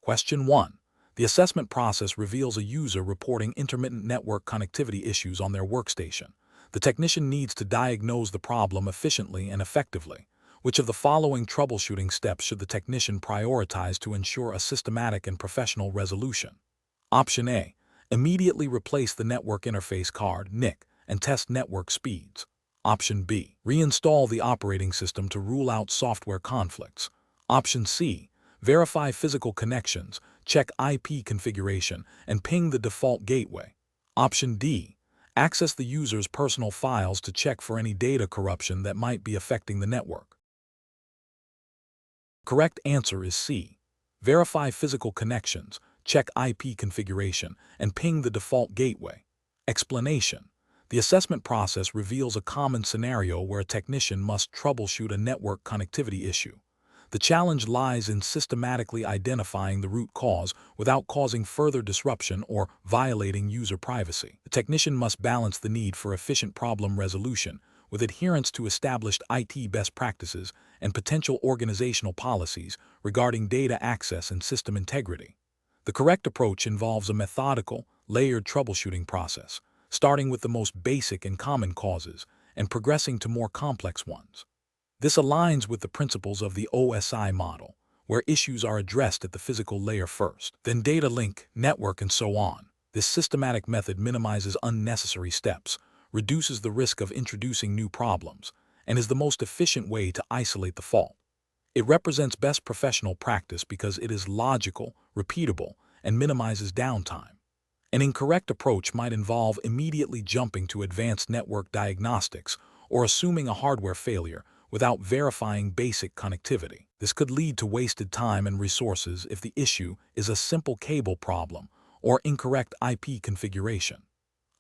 Question 1. The assessment process reveals a user reporting intermittent network connectivity issues on their workstation. The technician needs to diagnose the problem efficiently and effectively. Which of the following troubleshooting steps should the technician prioritize to ensure a systematic and professional resolution? Option A. Immediately replace the network interface card, NIC, and test network speeds. Option B. Reinstall the operating system to rule out software conflicts. Option C. Verify physical connections, check IP configuration, and ping the default gateway. Option D. Access the user's personal files to check for any data corruption that might be affecting the network. Correct answer is C. Verify physical connections, check IP configuration, and ping the default gateway. Explanation. The assessment process reveals a common scenario where a technician must troubleshoot a network connectivity issue. The challenge lies in systematically identifying the root cause without causing further disruption or violating user privacy. The technician must balance the need for efficient problem resolution with adherence to established IT best practices and potential organizational policies regarding data access and system integrity. The correct approach involves a methodical, layered troubleshooting process, starting with the most basic and common causes and progressing to more complex ones. This aligns with the principles of the OSI model, where issues are addressed at the physical layer first, then data link, network, and so on. This systematic method minimizes unnecessary steps, reduces the risk of introducing new problems, and is the most efficient way to isolate the fault. It represents best professional practice because it is logical, repeatable, and minimizes downtime. An incorrect approach might involve immediately jumping to advanced network diagnostics or assuming a hardware failure without verifying basic connectivity. This could lead to wasted time and resources if the issue is a simple cable problem or incorrect IP configuration.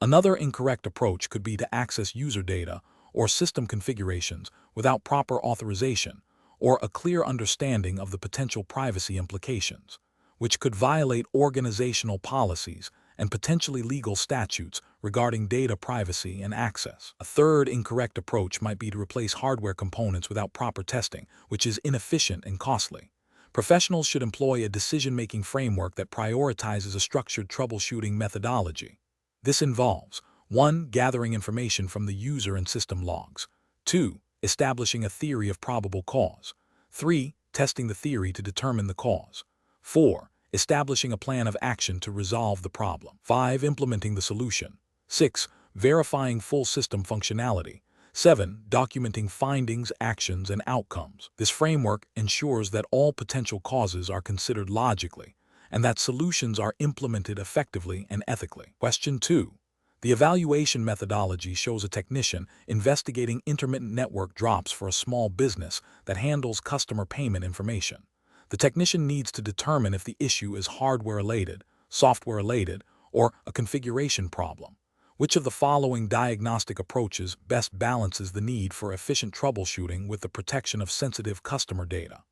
Another incorrect approach could be to access user data or system configurations without proper authorization or a clear understanding of the potential privacy implications, which could violate organizational policies and potentially legal statutes regarding data privacy and access. A third incorrect approach might be to replace hardware components without proper testing, which is inefficient and costly. Professionals should employ a decision-making framework that prioritizes a structured troubleshooting methodology. This involves 1. Gathering information from the user and system logs. 2. Establishing a theory of probable cause. 3. Testing the theory to determine the cause. 4. Establishing a plan of action to resolve the problem. 5. Implementing the solution. 6. Verifying full system functionality. 7. Documenting findings, actions, and outcomes. This framework ensures that all potential causes are considered logically and that solutions are implemented effectively and ethically. Question 2. The evaluation methodology shows a technician investigating intermittent network drops for a small business that handles customer payment information. The technician needs to determine if the issue is hardware-related, software-related, or a configuration problem. Which of the following diagnostic approaches best balances the need for efficient troubleshooting with the protection of sensitive customer data?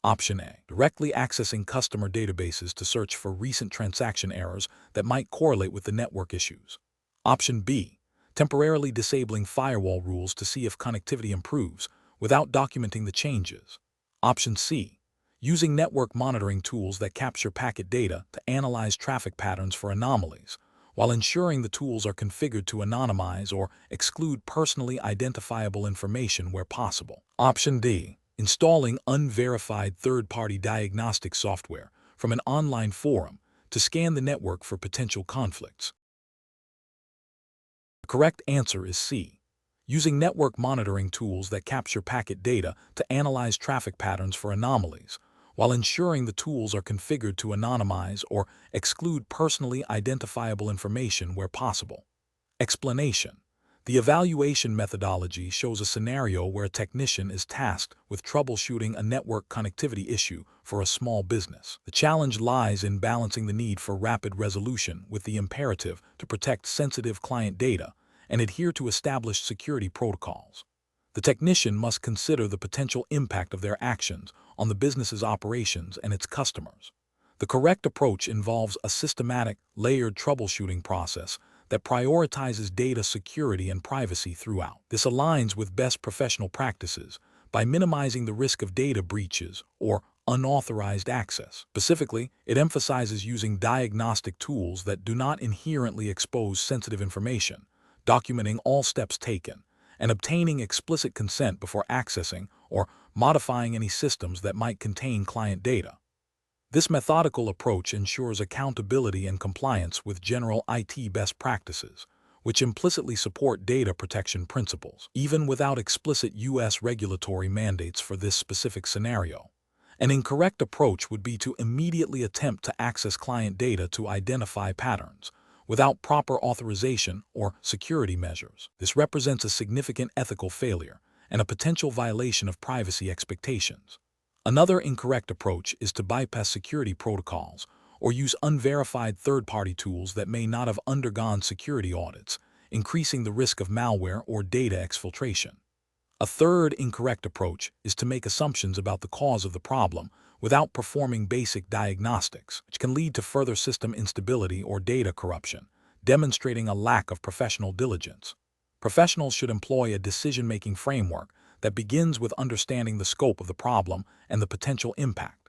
Option A. Directly accessing customer databases to search for recent transaction errors that might correlate with the network issues. Option B. Temporarily disabling firewall rules to see if connectivity improves without documenting the changes. Option C. Using network monitoring tools that capture packet data to analyze traffic patterns for anomalies, while ensuring the tools are configured to anonymize or exclude personally identifiable information where possible. Option D. Installing unverified third-party diagnostic software from an online forum to scan the network for potential conflicts. The correct answer is C. Using network monitoring tools that capture packet data to analyze traffic patterns for anomalies, while ensuring the tools are configured to anonymize or exclude personally identifiable information where possible. Explanation. The evaluation methodology shows a scenario where a technician is tasked with troubleshooting a network connectivity issue for a small business. The challenge lies in balancing the need for rapid resolution with the imperative to protect sensitive client data and adhere to established security protocols. The technician must consider the potential impact of their actions on the business's operations and its customers. The correct approach involves a systematic, layered troubleshooting process that prioritizes data security and privacy throughout. This aligns with best professional practices by minimizing the risk of data breaches or unauthorized access. Specifically, it emphasizes using diagnostic tools that do not inherently expose sensitive information, documenting all steps taken, and obtaining explicit consent before accessing or modifying any systems that might contain client data. This methodical approach ensures accountability and compliance with general IT best practices, which implicitly support data protection principles, even without explicit U.S. regulatory mandates for this specific scenario. An incorrect approach would be to immediately attempt to access client data to identify patterns, without proper authorization or security measures. This represents a significant ethical failure and a potential violation of privacy expectations. Another incorrect approach is to bypass security protocols or use unverified third-party tools that may not have undergone security audits, increasing the risk of malware or data exfiltration. A third incorrect approach is to make assumptions about the cause of the problem without performing basic diagnostics, which can lead to further system instability or data corruption, demonstrating a lack of professional diligence. Professionals should employ a decision-making framework that begins with understanding the scope of the problem and the potential impact.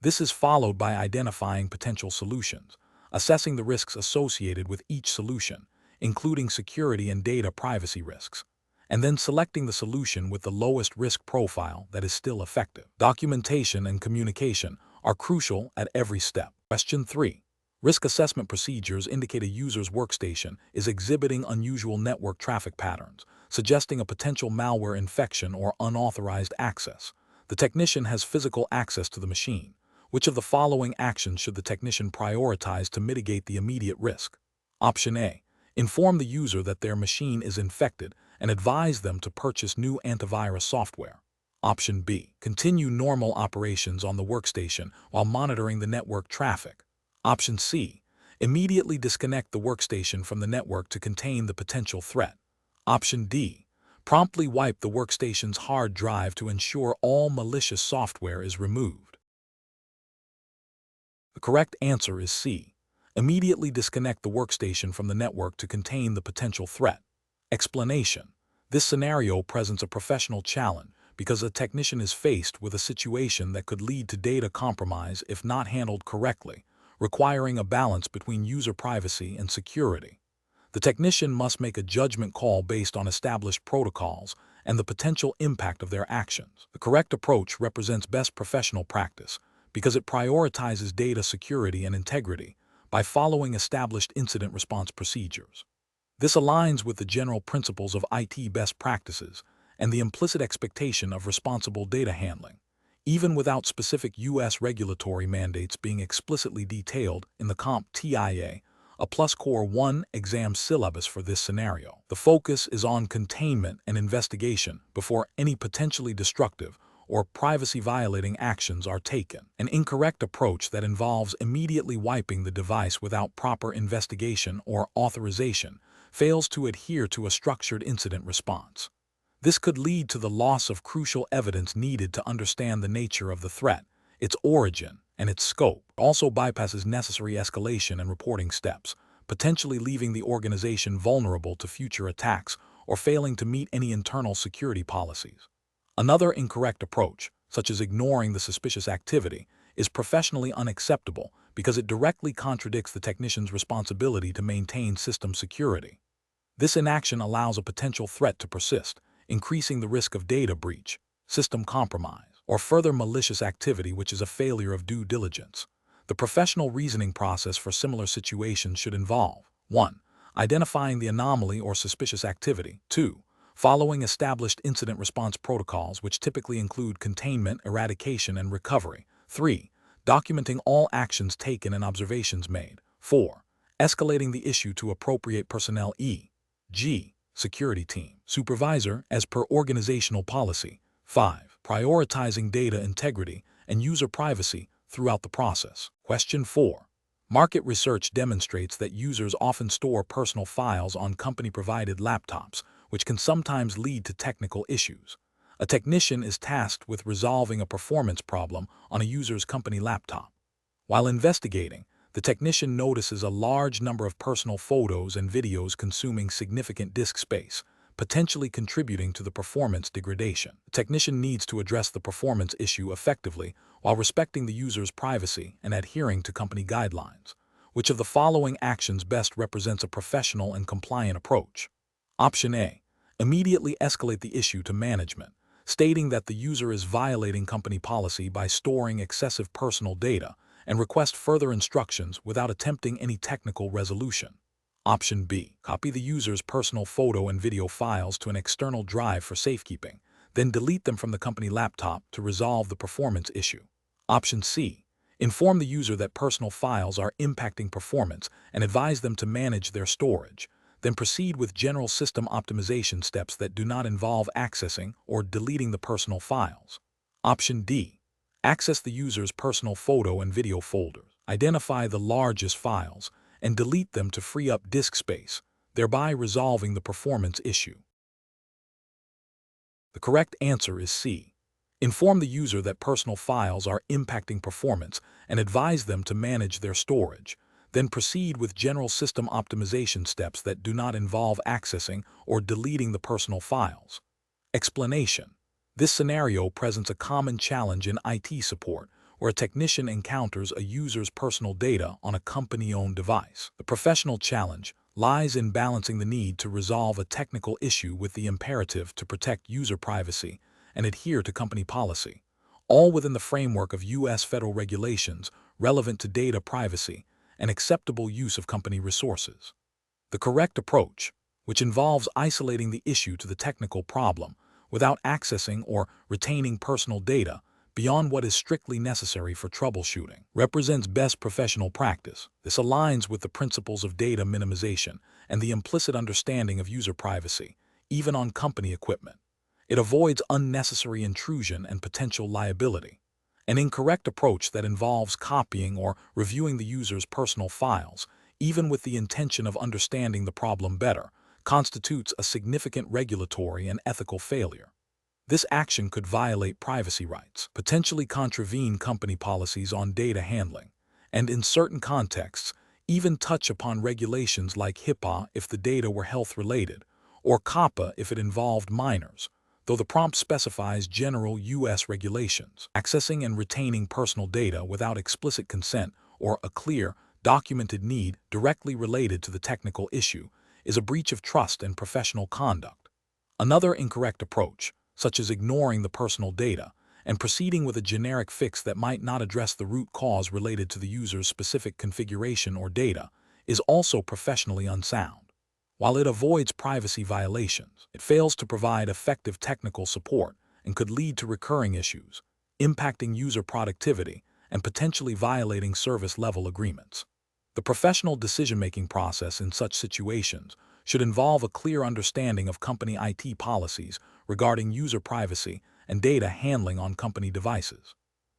This is followed by identifying potential solutions, assessing the risks associated with each solution, including security and data privacy risks, and then selecting the solution with the lowest risk profile that is still effective. Documentation and communication are crucial at every step. Question 3. Risk assessment procedures indicate a user's workstation is exhibiting unusual network traffic patterns, suggesting a potential malware infection or unauthorized access. The technician has physical access to the machine. Which of the following actions should the technician prioritize to mitigate the immediate risk? Option A. Inform the user that their machine is infected and advise them to purchase new antivirus software. Option B. Continue normal operations on the workstation while monitoring the network traffic. Option C. Immediately disconnect the workstation from the network to contain the potential threat. Option D. Promptly wipe the workstation's hard drive to ensure all malicious software is removed. The correct answer is C. Immediately disconnect the workstation from the network to contain the potential threat. Explanation. This scenario presents a professional challenge because a technician is faced with a situation that could lead to data compromise if not handled correctly, requiring a balance between user privacy and security. The technician must make a judgment call based on established protocols and the potential impact of their actions. The correct approach represents best professional practice because it prioritizes data security and integrity by following established incident response procedures. This aligns with the general principles of IT best practices and the implicit expectation of responsible data handling, even without specific U.S. regulatory mandates being explicitly detailed in the CompTIA, a Plus Core 1 exam syllabus for this scenario. The focus is on containment and investigation before any potentially destructive or privacy-violating actions are taken. An incorrect approach that involves immediately wiping the device without proper investigation or authorization fails to adhere to a structured incident response. This could lead to the loss of crucial evidence needed to understand the nature of the threat, its origin, and its scope. It also bypasses necessary escalation and reporting steps, potentially leaving the organization vulnerable to future attacks or failing to meet any internal security policies. Another incorrect approach, such as ignoring the suspicious activity, is professionally unacceptable because it directly contradicts the technician's responsibility to maintain system security. This inaction allows a potential threat to persist, increasing the risk of data breach, system compromise, or further malicious activity, which is a failure of due diligence. The professional reasoning process for similar situations should involve 1. Identifying the anomaly or suspicious activity. 2. Following established incident response protocols, which typically include containment, eradication, and recovery. 3. Documenting all actions taken and observations made. 4. Escalating the issue to appropriate personnel. E.g., security team, supervisor, as per organizational policy. 5. Prioritizing data integrity and user privacy throughout the process. Question 4. Market research demonstrates that users often store personal files on company-provided laptops, which can sometimes lead to technical issues. A technician is tasked with resolving a performance problem on a user's company laptop. While investigating, the technician notices a large number of personal photos and videos consuming significant disk space, potentially contributing to the performance degradation. The technician needs to address the performance issue effectively while respecting the user's privacy and adhering to company guidelines. Which of the following actions best represents a professional and compliant approach? Option A. Immediately escalate the issue to management, stating that the user is violating company policy by storing excessive personal data, and request further instructions without attempting any technical resolution. Option B. Copy the user's personal photo and video files to an external drive for safekeeping, then delete them from the company laptop to resolve the performance issue. Option C. Inform the user that personal files are impacting performance and advise them to manage their storage, then proceed with general system optimization steps that do not involve accessing or deleting the personal files. Option D. Access the user's personal photo and video folders, identify the largest files, and delete them to free up disk space, thereby resolving the performance issue. The correct answer is C. Inform the user that personal files are impacting performance and advise them to manage their storage, then proceed with general system optimization steps that do not involve accessing or deleting the personal files. Explanation. This scenario presents a common challenge in IT support, where a technician encounters a user's personal data on a company-owned device. The professional challenge lies in balancing the need to resolve a technical issue with the imperative to protect user privacy and adhere to company policy, all within the framework of U.S. federal regulations relevant to data privacy and acceptable use of company resources. The correct approach, which involves isolating the issue to the technical problem without accessing or retaining personal data beyond what is strictly necessary for troubleshooting, represents best professional practice. This aligns with the principles of data minimization and the implicit understanding of user privacy, even on company equipment. It avoids unnecessary intrusion and potential liability. An incorrect approach that involves copying or reviewing the user's personal files, even with the intention of understanding the problem better, constitutes a significant regulatory and ethical failure. This action could violate privacy rights, potentially contravene company policies on data handling, and in certain contexts, even touch upon regulations like HIPAA if the data were health-related, or COPPA if it involved minors, though the prompt specifies general U.S. regulations. Accessing and retaining personal data without explicit consent or a clear, documented need directly related to the technical issue is a breach of trust and professional conduct. Another incorrect approach, such as ignoring the personal data and proceeding with a generic fix that might not address the root cause related to the user's specific configuration or data, is also professionally unsound. While it avoids privacy violations, it fails to provide effective technical support and could lead to recurring issues, impacting user productivity and potentially violating service-level agreements. The professional decision-making process in such situations should involve a clear understanding of company IT policies regarding user privacy and data handling on company devices.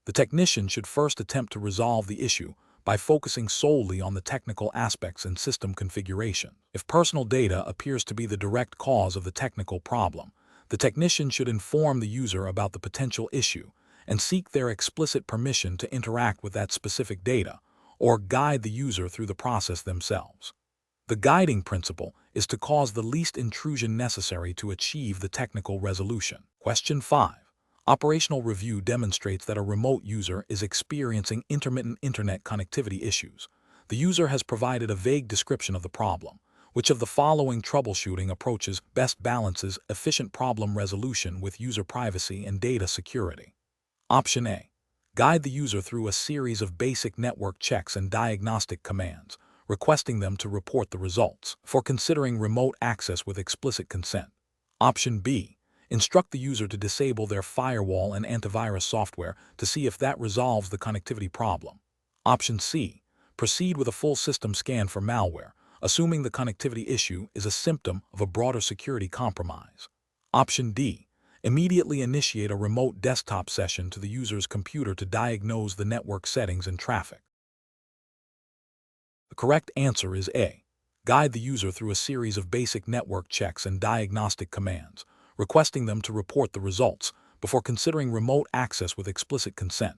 The technician should first attempt to resolve the issue by focusing solely on the technical aspects and system configuration. If personal data appears to be the direct cause of the technical problem, the technician should inform the user about the potential issue and seek their explicit permission to interact with that specific data, or guide the user through the process themselves. The guiding principle is to cause the least intrusion necessary to achieve the technical resolution. Question 5. Operational review demonstrates that a remote user is experiencing intermittent internet connectivity issues. The user has provided a vague description of the problem. Which of the following troubleshooting approaches best balances efficient problem resolution with user privacy and data security? Option A. Guide the user through a series of basic network checks and diagnostic commands, requesting them to report the results for considering remote access with explicit consent. Option B. Instruct the user to disable their firewall and antivirus software to see if that resolves the connectivity problem. Option C. Proceed with a full system scan for malware, assuming the connectivity issue is a symptom of a broader security compromise. Option D. Immediately initiate a remote desktop session to the user's computer to diagnose the network settings and traffic. The correct answer is A. Guide the user through a series of basic network checks and diagnostic commands, requesting them to report the results before considering remote access with explicit consent.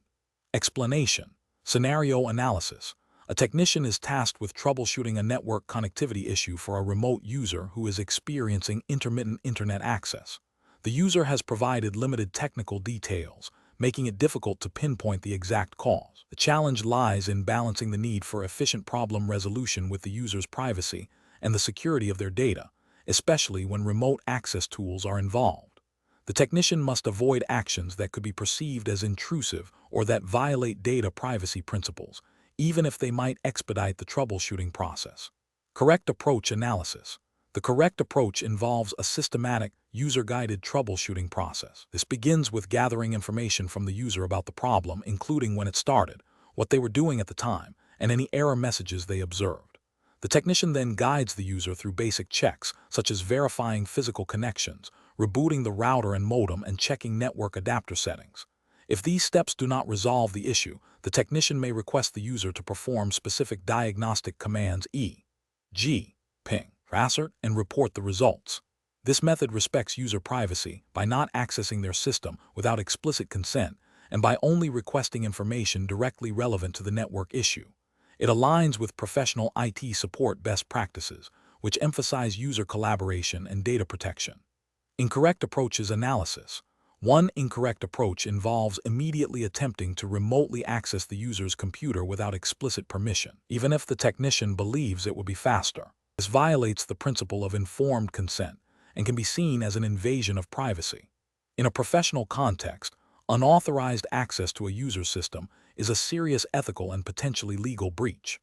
Explanation. Scenario analysis. A technician is tasked with troubleshooting a network connectivity issue for a remote user who is experiencing intermittent internet access. The user has provided limited technical details, making it difficult to pinpoint the exact cause. The challenge lies in balancing the need for efficient problem resolution with the user's privacy and the security of their data, especially when remote access tools are involved. The technician must avoid actions that could be perceived as intrusive or that violate data privacy principles, even if they might expedite the troubleshooting process. Correct approach analysis. The correct approach involves a systematic, user-guided troubleshooting process. This begins with gathering information from the user about the problem, including when it started, what they were doing at the time, and any error messages they observed. The technician then guides the user through basic checks, such as verifying physical connections, rebooting the router and modem, and checking network adapter settings. If these steps do not resolve the issue, the technician may request the user to perform specific diagnostic commands e.g., ping, assert, and report the results. This method respects user privacy by not accessing their system without explicit consent and by only requesting information directly relevant to the network issue. It aligns with professional IT support best practices, which emphasize user collaboration and data protection. Incorrect approaches analysis. One incorrect approach involves immediately attempting to remotely access the user's computer without explicit permission, even if the technician believes it would be faster. This violates the principle of informed consent and can be seen as an invasion of privacy. In a professional context, unauthorized access to a user's system is a serious ethical and potentially legal breach.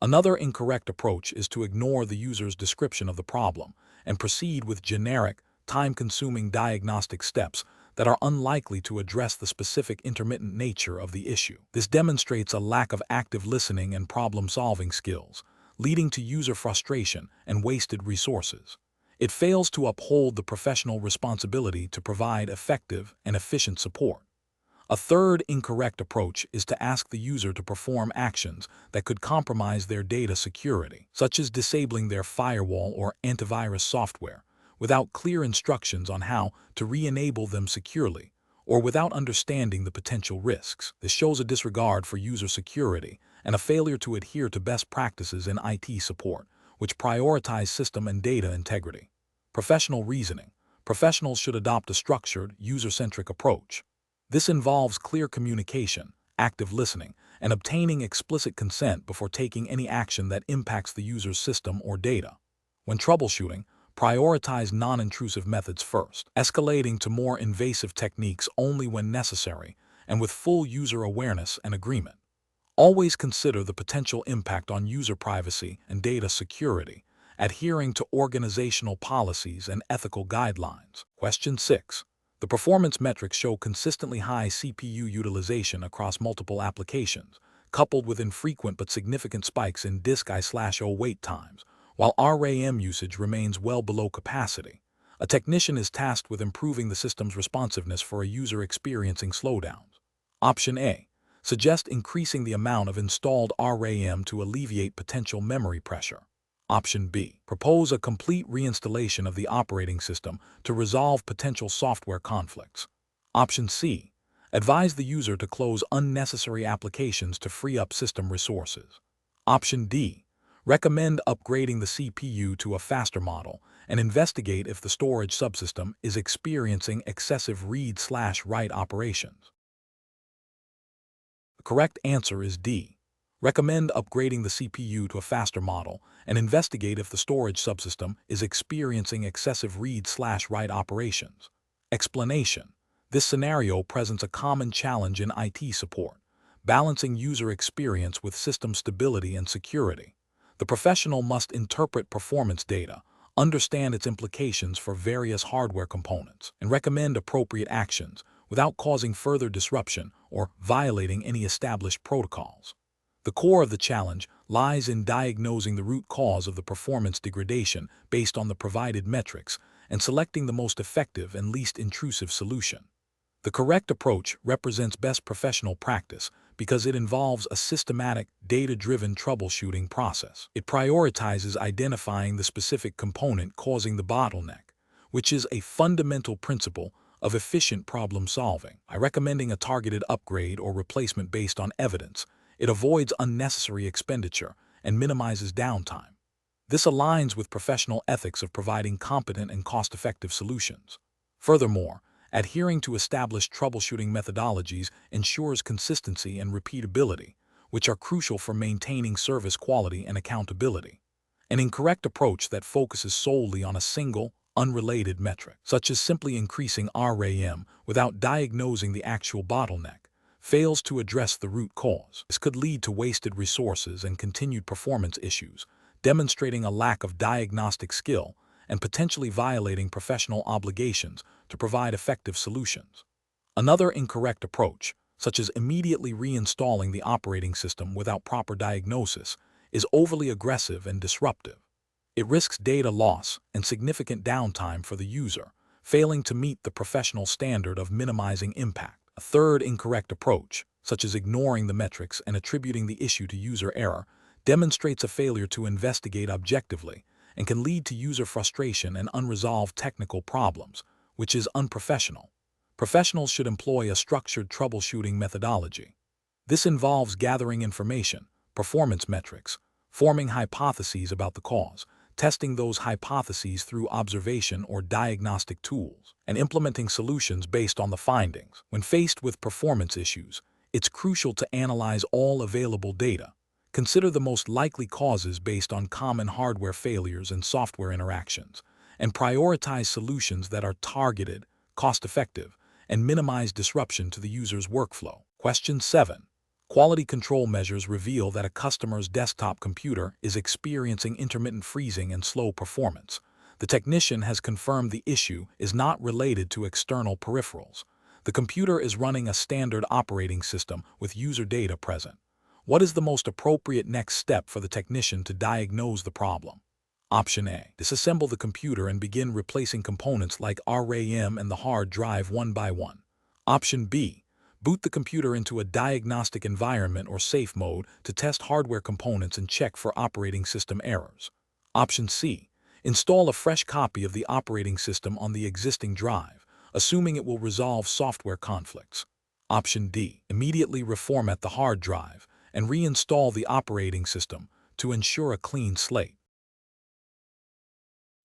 Another incorrect approach is to ignore the user's description of the problem and proceed with generic, time-consuming diagnostic steps that are unlikely to address the specific intermittent nature of the issue. This demonstrates a lack of active listening and problem-solving skills, leading to user frustration and wasted resources. It fails to uphold the professional responsibility to provide effective and efficient support. A third incorrect approach is to ask the user to perform actions that could compromise their data security, such as disabling their firewall or antivirus software, without clear instructions on how to re-enable them securely, or without understanding the potential risks. This shows a disregard for user security and a failure to adhere to best practices in IT support, which prioritize system and data integrity. Professional reasoning. Professionals should adopt a structured, user-centric approach. This involves clear communication, active listening, and obtaining explicit consent before taking any action that impacts the user's system or data. When troubleshooting, prioritize non-intrusive methods first, escalating to more invasive techniques only when necessary and with full user awareness and agreement. Always consider the potential impact on user privacy and data security, adhering to organizational policies and ethical guidelines. Question 6. The performance metrics show consistently high CPU utilization across multiple applications, coupled with infrequent but significant spikes in disk I/O wait times, while RAM usage remains well below capacity. A technician is tasked with improving the system's responsiveness for a user experiencing slowdowns. Option A. Suggest increasing the amount of installed RAM to alleviate potential memory pressure. Option B. Propose a complete reinstallation of the operating system to resolve potential software conflicts. Option C. Advise the user to close unnecessary applications to free up system resources. Option D. Recommend upgrading the CPU to a faster model and investigate if the storage subsystem is experiencing excessive read/write operations. The correct answer is D. Recommend upgrading the CPU to a faster model and investigate if the storage subsystem is experiencing excessive read/write operations. Explanation. This scenario presents a common challenge in IT support, balancing user experience with system stability and security. The professional must interpret performance data, understand its implications for various hardware components, and recommend appropriate actions without causing further disruption or violating any established protocols. The core of the challenge lies in diagnosing the root cause of the performance degradation based on the provided metrics and selecting the most effective and least intrusive solution. The correct approach represents best professional practice because it involves a systematic, data-driven troubleshooting process. It prioritizes identifying the specific component causing the bottleneck, which is a fundamental principle of efficient problem solving. By recommending a targeted upgrade or replacement based on evidence, It avoids unnecessary expenditure and minimizes downtime. This aligns with professional ethics of providing competent and cost-effective solutions. Furthermore, adhering to established troubleshooting methodologies ensures consistency and repeatability, which are crucial for maintaining service quality and accountability. An incorrect approach that focuses solely on a single, unrelated metric, such as simply increasing RAM without diagnosing the actual bottleneck, fails to address the root cause. This could lead to wasted resources and continued performance issues, demonstrating a lack of diagnostic skill and potentially violating professional obligations to provide effective solutions. Another incorrect approach, such as immediately reinstalling the operating system without proper diagnosis, is overly aggressive and disruptive. It risks data loss and significant downtime for the user, failing to meet the professional standard of minimizing impact. A third incorrect approach, such as ignoring the metrics and attributing the issue to user error, demonstrates a failure to investigate objectively and can lead to user frustration and unresolved technical problems, which is unprofessional. Professionals should employ a structured troubleshooting methodology. This involves gathering information, performance metrics, forming hypotheses about the cause, testing those hypotheses through observation or diagnostic tools, and implementing solutions based on the findings. When faced with performance issues, it's crucial to analyze all available data. Consider the most likely causes based on common hardware failures and software interactions, and prioritize solutions that are targeted, cost-effective, and minimize disruption to the user's workflow. Question 7. Quality control measures reveal that a customer's desktop computer is experiencing intermittent freezing and slow performance. The technician has confirmed the issue is not related to external peripherals. The computer is running a standard operating system with user data present. What is the most appropriate next step for the technician to diagnose the problem? Option A. Disassemble the computer and begin replacing components like RAM and the hard drive one by one. Option B. Boot the computer into a diagnostic environment or safe mode to test hardware components and check for operating system errors. Option C. Install a fresh copy of the operating system on the existing drive, assuming it will resolve software conflicts. Option D. Immediately reformat the hard drive and reinstall the operating system to ensure a clean slate.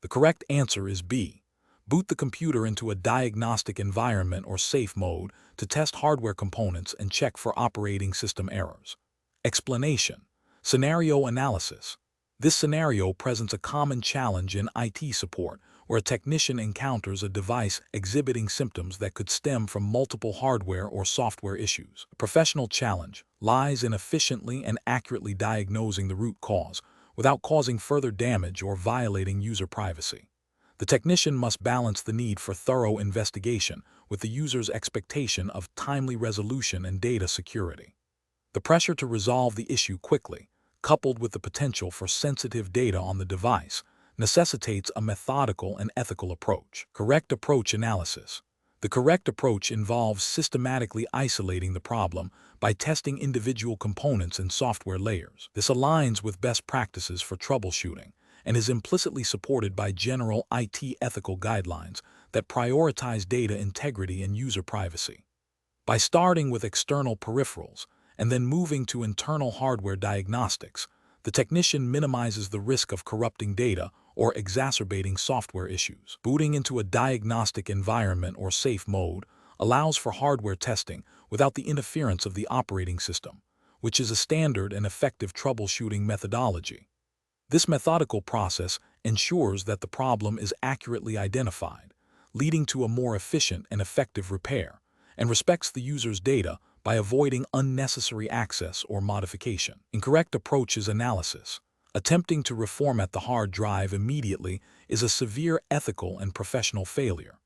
The correct answer is B. Boot the computer into a diagnostic environment or safe mode to test hardware components and check for operating system errors. Explanation. Scenario analysis. This scenario presents a common challenge in IT support where a technician encounters a device exhibiting symptoms that could stem from multiple hardware or software issues. The professional challenge lies in efficiently and accurately diagnosing the root cause without causing further damage or violating user privacy. The technician must balance the need for thorough investigation with the user's expectation of timely resolution and data security. The pressure to resolve the issue quickly, coupled with the potential for sensitive data on the device, necessitates a methodical and ethical approach. Correct approach analysis. The correct approach involves systematically isolating the problem by testing individual components and software layers. This aligns with best practices for troubleshooting and is implicitly supported by general IT ethical guidelines that prioritize data integrity and user privacy. By starting with external peripherals and then moving to internal hardware diagnostics, the technician minimizes the risk of corrupting data or exacerbating software issues. Booting into a diagnostic environment or safe mode allows for hardware testing without the interference of the operating system, which is a standard and effective troubleshooting methodology. This methodical process ensures that the problem is accurately identified, leading to a more efficient and effective repair, and respects the user's data by avoiding unnecessary access or modification. Incorrect approaches analysis. Attempting to reformat the hard drive immediately is a severe ethical and professional failure.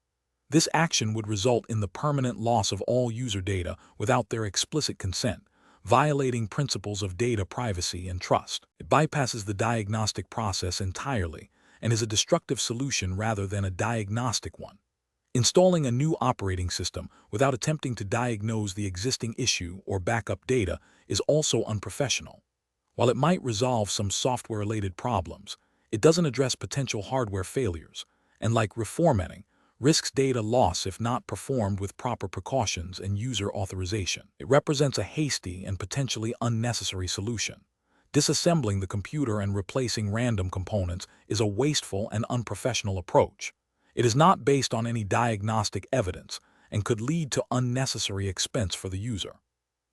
This action would result in the permanent loss of all user data without their explicit consent, violating principles of data privacy and trust. It bypasses the diagnostic process entirely and is a destructive solution rather than a diagnostic one. Installing a new operating system without attempting to diagnose the existing issue or backup data is also unprofessional. While it might resolve some software-related problems, it doesn't address potential hardware failures, and like reformatting, risks data loss if not performed with proper precautions and user authorization. It represents a hasty and potentially unnecessary solution. Disassembling the computer and replacing random components is a wasteful and unprofessional approach. It is not based on any diagnostic evidence and could lead to unnecessary expense for the user.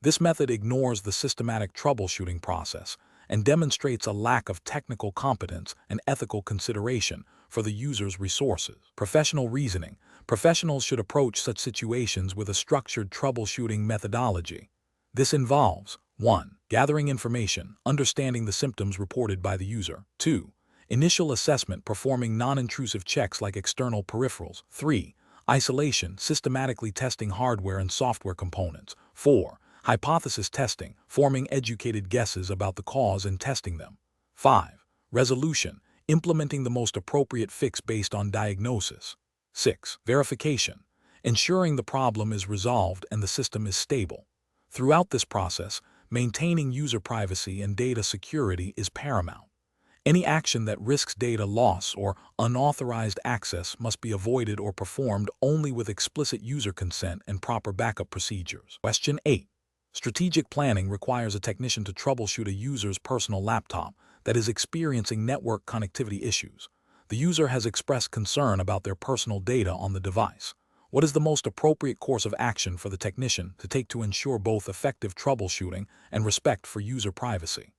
This method ignores the systematic troubleshooting process and demonstrates a lack of technical competence and ethical consideration for the user's resources. Professional reasoning. Professionals should approach such situations with a structured troubleshooting methodology. This involves 1. Gathering information, understanding the symptoms reported by the user. 2. Initial assessment, performing non-intrusive checks like external peripherals. 3. Isolation, systematically testing hardware and software components. 4. Hypothesis testing, forming educated guesses about the cause and testing them. 5. Resolution, implementing the most appropriate fix based on diagnosis. 6. Verification, ensuring the problem is resolved and the system is stable. Throughout this process, maintaining user privacy and data security is paramount. Any action that risks data loss or unauthorized access must be avoided or performed only with explicit user consent and proper backup procedures. Question 8. Strategic planning requires a technician to troubleshoot a user's personal laptop that is experiencing network connectivity issues. The user has expressed concern about their personal data on the device. What is the most appropriate course of action for the technician to take to ensure both effective troubleshooting and respect for user privacy?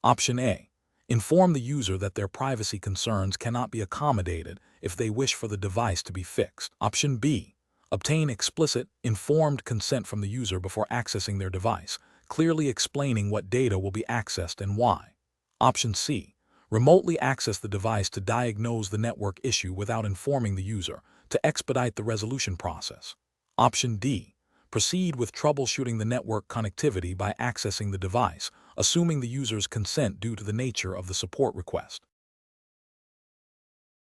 Option A. Inform the user that their privacy concerns cannot be accommodated if they wish for the device to be fixed. Option B. Obtain explicit, informed consent from the user before accessing their device, clearly explaining what data will be accessed and why. Option C. Remotely access the device to diagnose the network issue without informing the user, to expedite the resolution process. Option D. Proceed with troubleshooting the network connectivity by accessing the device, assuming the user's consent due to the nature of the support request.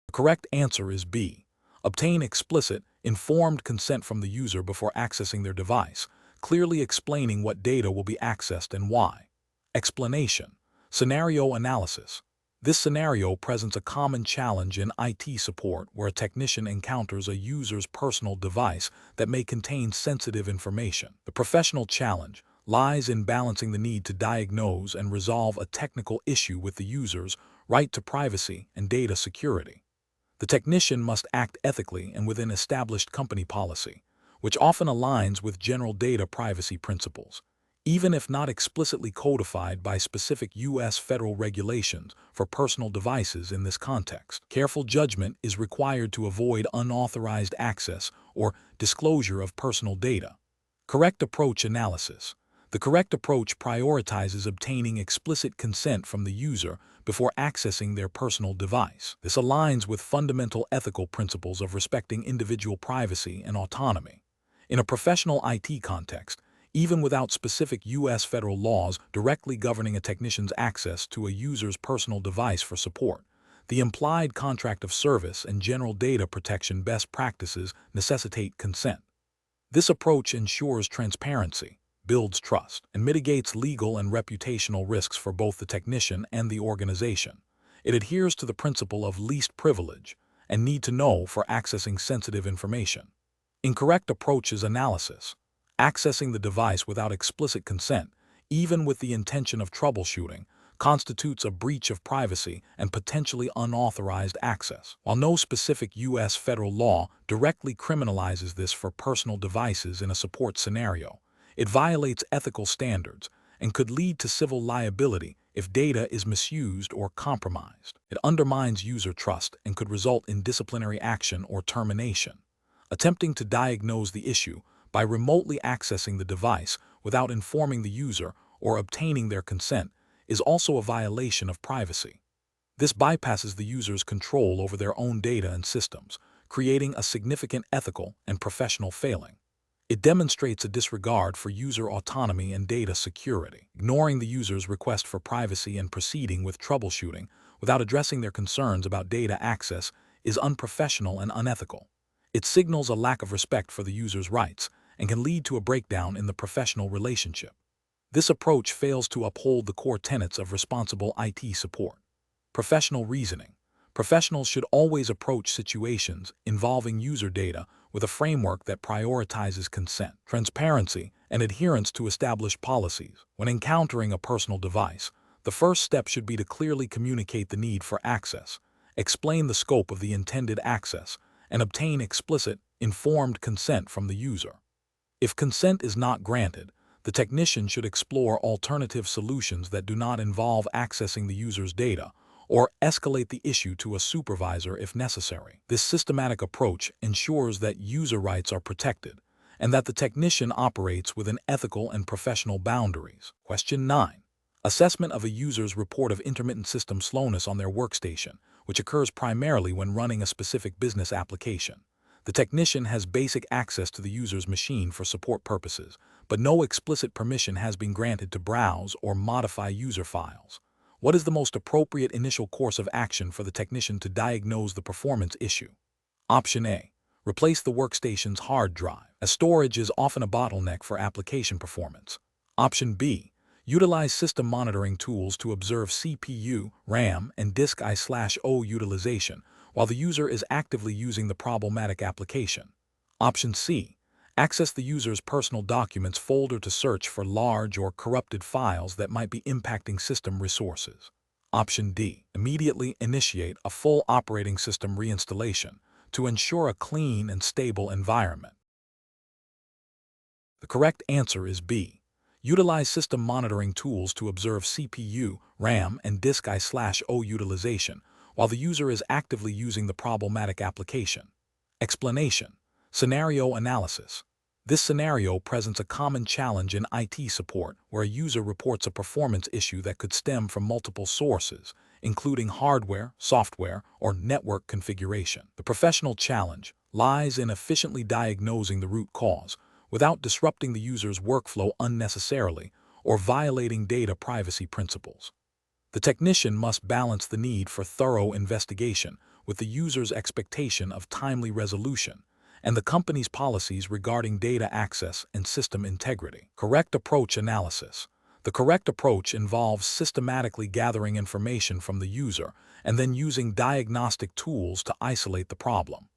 The correct answer is B. Obtain explicit, informed consent from the user before accessing their device, clearly explaining what data will be accessed and why. Explanation. Scenario analysis. This scenario presents a common challenge in IT support where a technician encounters a user's personal device that may contain sensitive information. The professional challenge lies in balancing the need to diagnose and resolve a technical issue with the user's right to privacy and data security. The technician must act ethically and within established company policy, which often aligns with general data privacy principles, even if not explicitly codified by specific U.S. federal regulations for personal devices in this context. Careful judgment is required to avoid unauthorized access or disclosure of personal data. Correct approach analysis. The correct approach prioritizes obtaining explicit consent from the user before accessing their personal device. This aligns with fundamental ethical principles of respecting individual privacy and autonomy. In a professional IT context, even without specific U.S. federal laws directly governing a technician's access to a user's personal device for support, the implied contract of service and general data protection best practices necessitate consent. This approach ensures transparency, builds trust, and mitigates legal and reputational risks for both the technician and the organization. It adheres to the principle of least privilege and need to know for accessing sensitive information. Incorrect approaches analysis. Accessing the device without explicit consent, even with the intention of troubleshooting, constitutes a breach of privacy and potentially unauthorized access. While no specific U.S. federal law directly criminalizes this for personal devices in a support scenario, it violates ethical standards and could lead to civil liability if data is misused or compromised. It undermines user trust and could result in disciplinary action or termination. Attempting to diagnose the issue by remotely accessing the device without informing the user or obtaining their consent is also a violation of privacy. This bypasses the user's control over their own data and systems, creating a significant ethical and professional failing. It demonstrates a disregard for user autonomy and data security. Ignoring the user's request for privacy and proceeding with troubleshooting without addressing their concerns about data access is unprofessional and unethical. It signals a lack of respect for the user's rights and can lead to a breakdown in the professional relationship. This approach fails to uphold the core tenets of responsible IT support. Professional reasoning. Professionals should always approach situations involving user data with a framework that prioritizes consent, transparency, and adherence to established policies. When encountering a personal device, the first step should be to clearly communicate the need for access, explain the scope of the intended access, and obtain explicit, informed consent from the user. If consent is not granted, the technician should explore alternative solutions that do not involve accessing the user's data, or escalate the issue to a supervisor if necessary. This systematic approach ensures that user rights are protected and that the technician operates within ethical and professional boundaries. Question 9. Assessment of a user's report of intermittent system slowness on their workstation, which occurs primarily when running a specific business application. The technician has basic access to the user's machine for support purposes, but no explicit permission has been granted to browse or modify user files. What is the most appropriate initial course of action for the technician to diagnose the performance issue? Option A. Replace the workstation's hard drive, as storage is often a bottleneck for application performance. Option B. Utilize system monitoring tools to observe CPU, RAM, and disk I/O utilization while the user is actively using the problematic application. Option C. Access the user's personal documents folder to search for large or corrupted files that might be impacting system resources. Option D. Immediately initiate a full operating system reinstallation to ensure a clean and stable environment. The correct answer is B. Utilize system monitoring tools to observe CPU, RAM, and disk I/O utilization while the user is actively using the problematic application. Explanation. Scenario analysis. This scenario presents a common challenge in IT support where a user reports a performance issue that could stem from multiple sources, including hardware, software, or network configuration. The professional challenge lies in efficiently diagnosing the root cause without disrupting the user's workflow unnecessarily or violating data privacy principles. The technician must balance the need for thorough investigation with the user's expectation of timely resolution and the company's policies regarding data access and system integrity. Correct approach analysis. The correct approach involves systematically gathering information from the user and then using diagnostic tools to isolate the problem.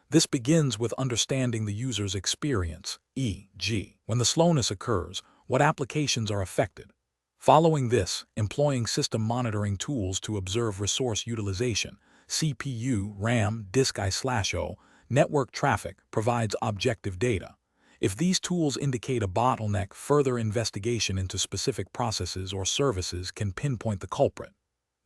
This begins with understanding the user's experience, e.g., when the slowness occurs, what applications are affected. Following this, employing system monitoring tools to observe resource utilization, CPU, RAM, disk I/O, network traffic provides objective data. If these tools indicate a bottleneck, further investigation into specific processes or services can pinpoint the culprit.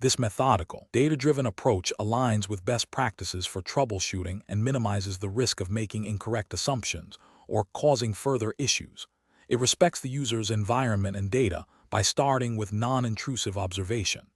This methodical, data-driven approach aligns with best practices for troubleshooting and minimizes the risk of making incorrect assumptions or causing further issues. It respects the user's environment and data by starting with non-intrusive observation.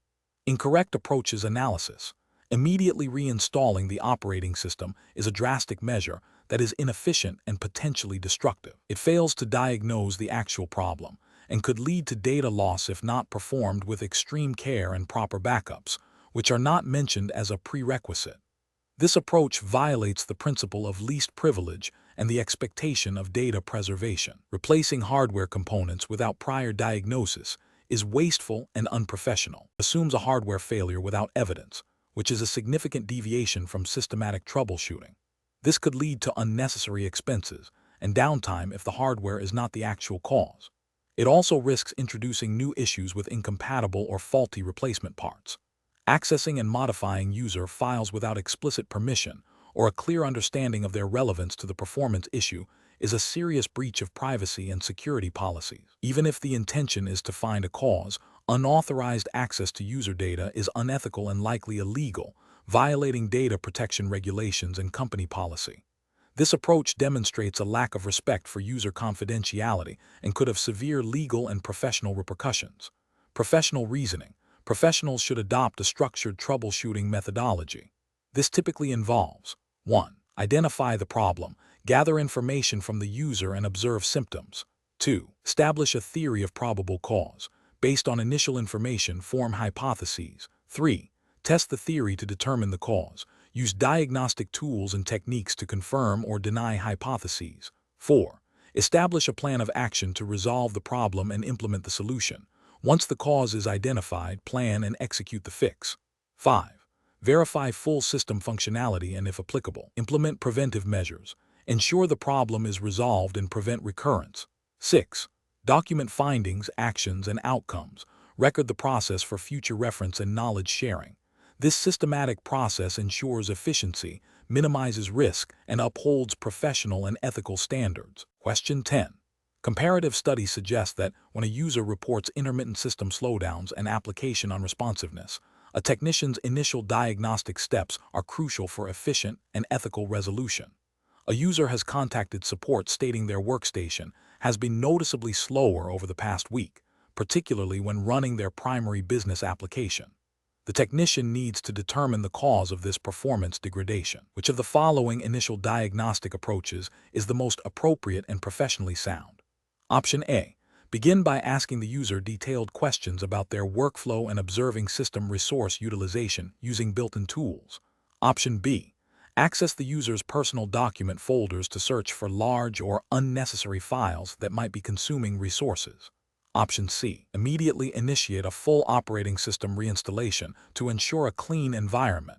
Incorrect approaches analysis. Immediately reinstalling the operating system is a drastic measure that is inefficient and potentially destructive. It fails to diagnose the actual problem and could lead to data loss if not performed with extreme care and proper backups, which are not mentioned as a prerequisite. This approach violates the principle of least privilege and the expectation of data preservation. Replacing hardware components without prior diagnosis is wasteful and unprofessional. Assumes a hardware failure without evidence, which is a significant deviation from systematic troubleshooting. This could lead to unnecessary expenses and downtime if the hardware is not the actual cause. It also risks introducing new issues with incompatible or faulty replacement parts. Accessing and modifying user files without explicit permission or a clear understanding of their relevance to the performance issue is a serious breach of privacy and security policies. Even if the intention is to find a cause, unauthorized access to user data is unethical and likely illegal, violating data protection regulations and company policy. This approach demonstrates a lack of respect for user confidentiality and could have severe legal and professional repercussions. Professional reasoning. Professionals should adopt a structured troubleshooting methodology. This typically involves 1. Identify the problem, gather information from the user and observe symptoms. 2. Establish a theory of probable cause. Based on initial information, form hypotheses. 3. Test the theory to determine the cause. Use diagnostic tools and techniques to confirm or deny hypotheses. 4. Establish a plan of action to resolve the problem and implement the solution. Once the cause is identified, plan and execute the fix. 5. Verify full system functionality and, if applicable, implement preventive measures. Ensure the problem is resolved and prevent recurrence. 6. Document findings, actions, and outcomes. Record the process for future reference and knowledge sharing. This systematic process ensures efficiency, minimizes risk, and upholds professional and ethical standards. Question 10. Comparative studies suggest that when a user reports intermittent system slowdowns and application unresponsiveness, a technician's initial diagnostic steps are crucial for efficient and ethical resolution. A user has contacted support stating their workstation has been noticeably slower over the past week, particularly when running their primary business application. The technician needs to determine the cause of this performance degradation. Which of the following initial diagnostic approaches is the most appropriate and professionally sound? Option A. Begin by asking the user detailed questions about their workflow and observing system resource utilization using built-in tools. Option B. Access the user's personal document folders to search for large or unnecessary files that might be consuming resources. Option C. Immediately initiate a full operating system reinstallation to ensure a clean environment.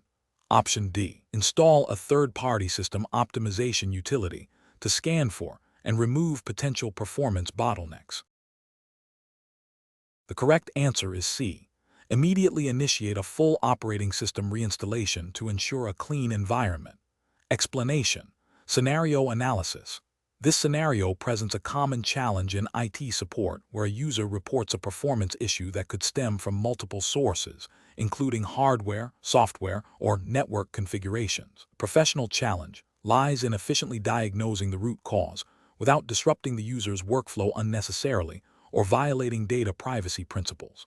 Option D. Install a third-party system optimization utility to scan for and remove potential performance bottlenecks. The correct answer is C. Immediately initiate a full operating system reinstallation to ensure a clean environment. Explanation. Scenario analysis. This scenario presents a common challenge in IT support where a user reports a performance issue that could stem from multiple sources, including hardware, software, or network configurations. Professional challenge lies in efficiently diagnosing the root cause without disrupting the user's workflow unnecessarily or violating data privacy principles.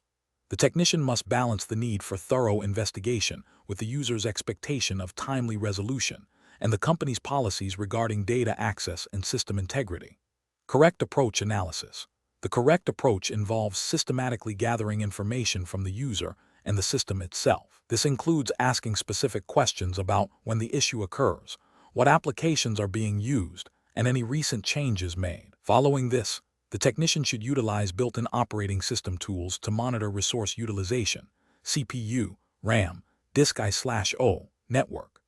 The technician must balance the need for thorough investigation with the user's expectation of timely resolution and the company's policies regarding data access and system integrity. Correct approach analysis. The correct approach involves systematically gathering information from the user and the system itself. This includes asking specific questions about when the issue occurs, what applications are being used, and any recent changes made. Following this, the technician should utilize built-in operating system tools to monitor resource utilization, CPU, RAM, disk I/O, network.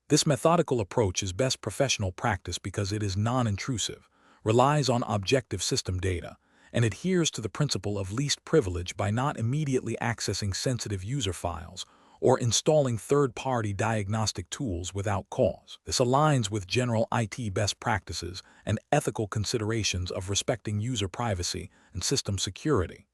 This methodical approach is best professional practice because it is non-intrusive, relies on objective system data, and adheres to the principle of least privilege by not immediately accessing sensitive user files or installing third-party diagnostic tools without cause. This aligns with general IT best practices and ethical considerations of respecting user privacy and system security.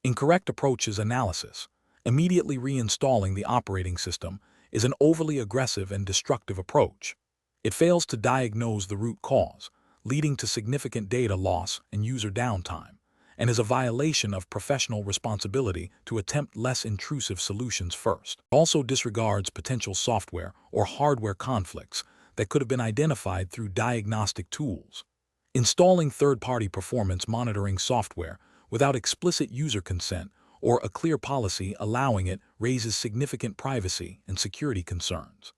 Incorrect approaches analysis. Immediately reinstalling the operating system is an overly aggressive and destructive approach. It fails to diagnose the root cause, leading to significant data loss and user downtime, and is a violation of professional responsibility to attempt less intrusive solutions first. It also disregards potential software or hardware conflicts that could have been identified through diagnostic tools. Installing third-party performance monitoring software without explicit user consent or a clear policy allowing it raises significant privacy and security concerns.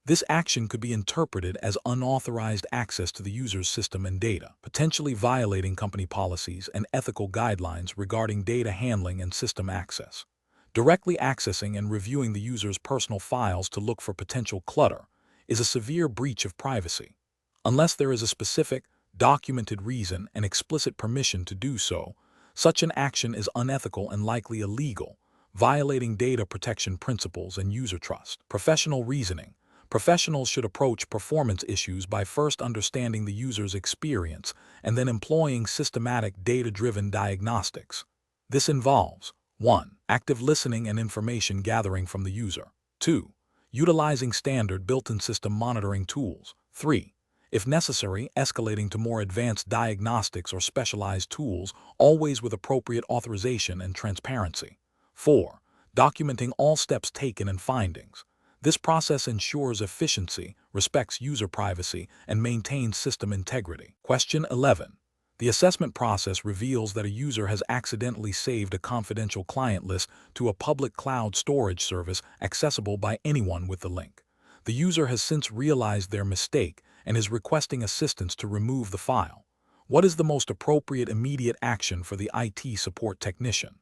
This action could be interpreted as unauthorized access to the user's system and data, potentially violating company policies and ethical guidelines regarding data handling and system access. Directly accessing and reviewing the user's personal files to look for potential clutter is a severe breach of privacy. Unless there is a specific, documented reason and explicit permission to do so, such an action is unethical and likely illegal, violating data protection principles and user trust. Professional reasoning. Professionals should approach performance issues by first understanding the user's experience and then employing systematic data-driven diagnostics. This involves 1. Active listening and information gathering from the user. 2. Utilizing standard built-in system monitoring tools. 3. If necessary, escalating to more advanced diagnostics or specialized tools, always with appropriate authorization and transparency. 4. Documenting all steps taken and findings. This process ensures efficiency, respects user privacy, and maintains system integrity. Question 11. The assessment process reveals that a user has accidentally saved a confidential client list to a public cloud storage service accessible by anyone with the link. The user has since realized their mistake and is requesting assistance to remove the file. What is the most appropriate immediate action for the IT support technician?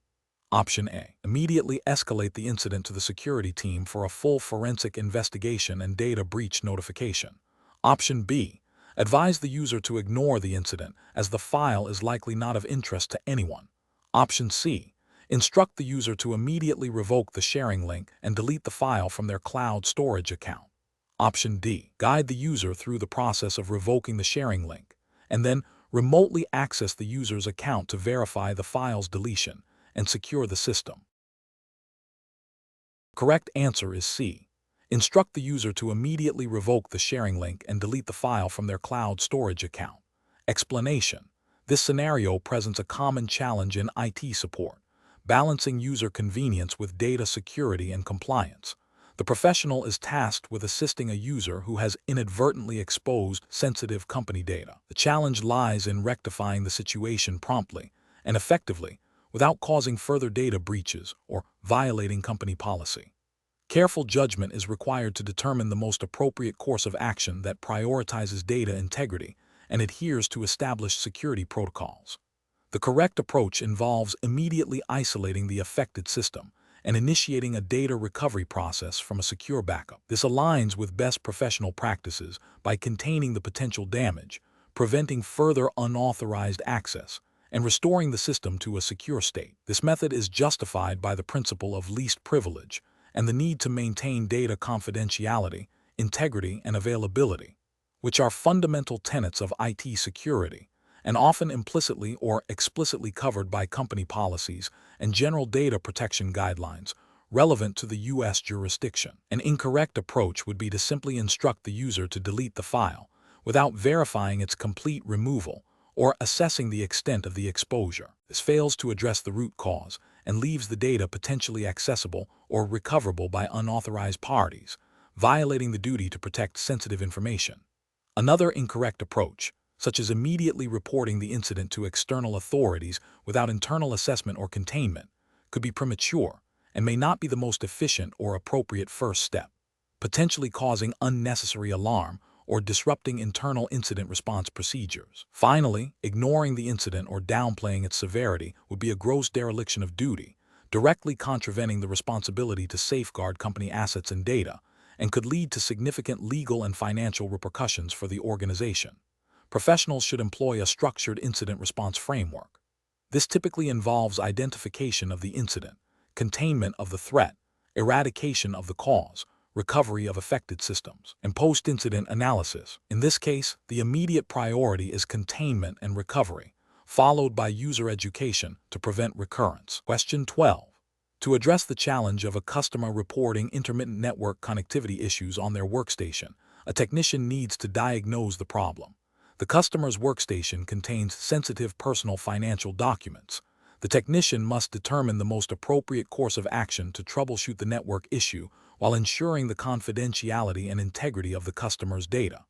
Option A. Immediately escalate the incident to the security team for a full forensic investigation and data breach notification. Option B. Advise the user to ignore the incident, as the file is likely not of interest to anyone. Option C. Instruct the user to immediately revoke the sharing link and delete the file from their cloud storage account. Option D. Guide the user through the process of revoking the sharing link, and then remotely access the user's account to verify the file's deletion and secure the system. Correct answer is C. Instruct the user to immediately revoke the sharing link and delete the file from their cloud storage account. Explanation: this scenario presents a common challenge in IT support, balancing user convenience with data security and compliance. The professional is tasked with assisting a user who has inadvertently exposed sensitive company data. The challenge lies in rectifying the situation promptly and effectively without causing further data breaches or violating company policy. Careful judgment is required to determine the most appropriate course of action that prioritizes data integrity and adheres to established security protocols. The correct approach involves immediately isolating the affected system and initiating a data recovery process from a secure backup. This aligns with best professional practices by containing the potential damage, preventing further unauthorized access, and restoring the system to a secure state. This method is justified by the principle of least privilege and the need to maintain data confidentiality, integrity, and availability, which are fundamental tenets of IT security and often implicitly or explicitly covered by company policies and general data protection guidelines relevant to the U.S. jurisdiction. An incorrect approach would be to simply instruct the user to delete the file without verifying its complete removal or assessing the extent of the exposure. This fails to address the root cause and leaves the data potentially accessible or recoverable by unauthorized parties, violating the duty to protect sensitive information. Another incorrect approach, such as immediately reporting the incident to external authorities without internal assessment or containment, could be premature and may not be the most efficient or appropriate first step, potentially causing unnecessary alarm or disrupting internal incident response procedures. Finally, ignoring the incident or downplaying its severity would be a gross dereliction of duty, directly contravening the responsibility to safeguard company assets and data, and could lead to significant legal and financial repercussions for the organization. Professionals should employ a structured incident response framework. This typically involves identification of the incident, containment of the threat, eradication of the cause, recovery of affected systems, and post-incident analysis. In this case, the immediate priority is containment and recovery, followed by user education to prevent recurrence. Question 12. To address the challenge of a customer reporting intermittent network connectivity issues on their workstation, a technician needs to diagnose the problem. The customer's workstation contains sensitive personal financial documents. The technician must determine the most appropriate course of action to troubleshoot the network issue while ensuring the confidentiality and integrity of the customer's data.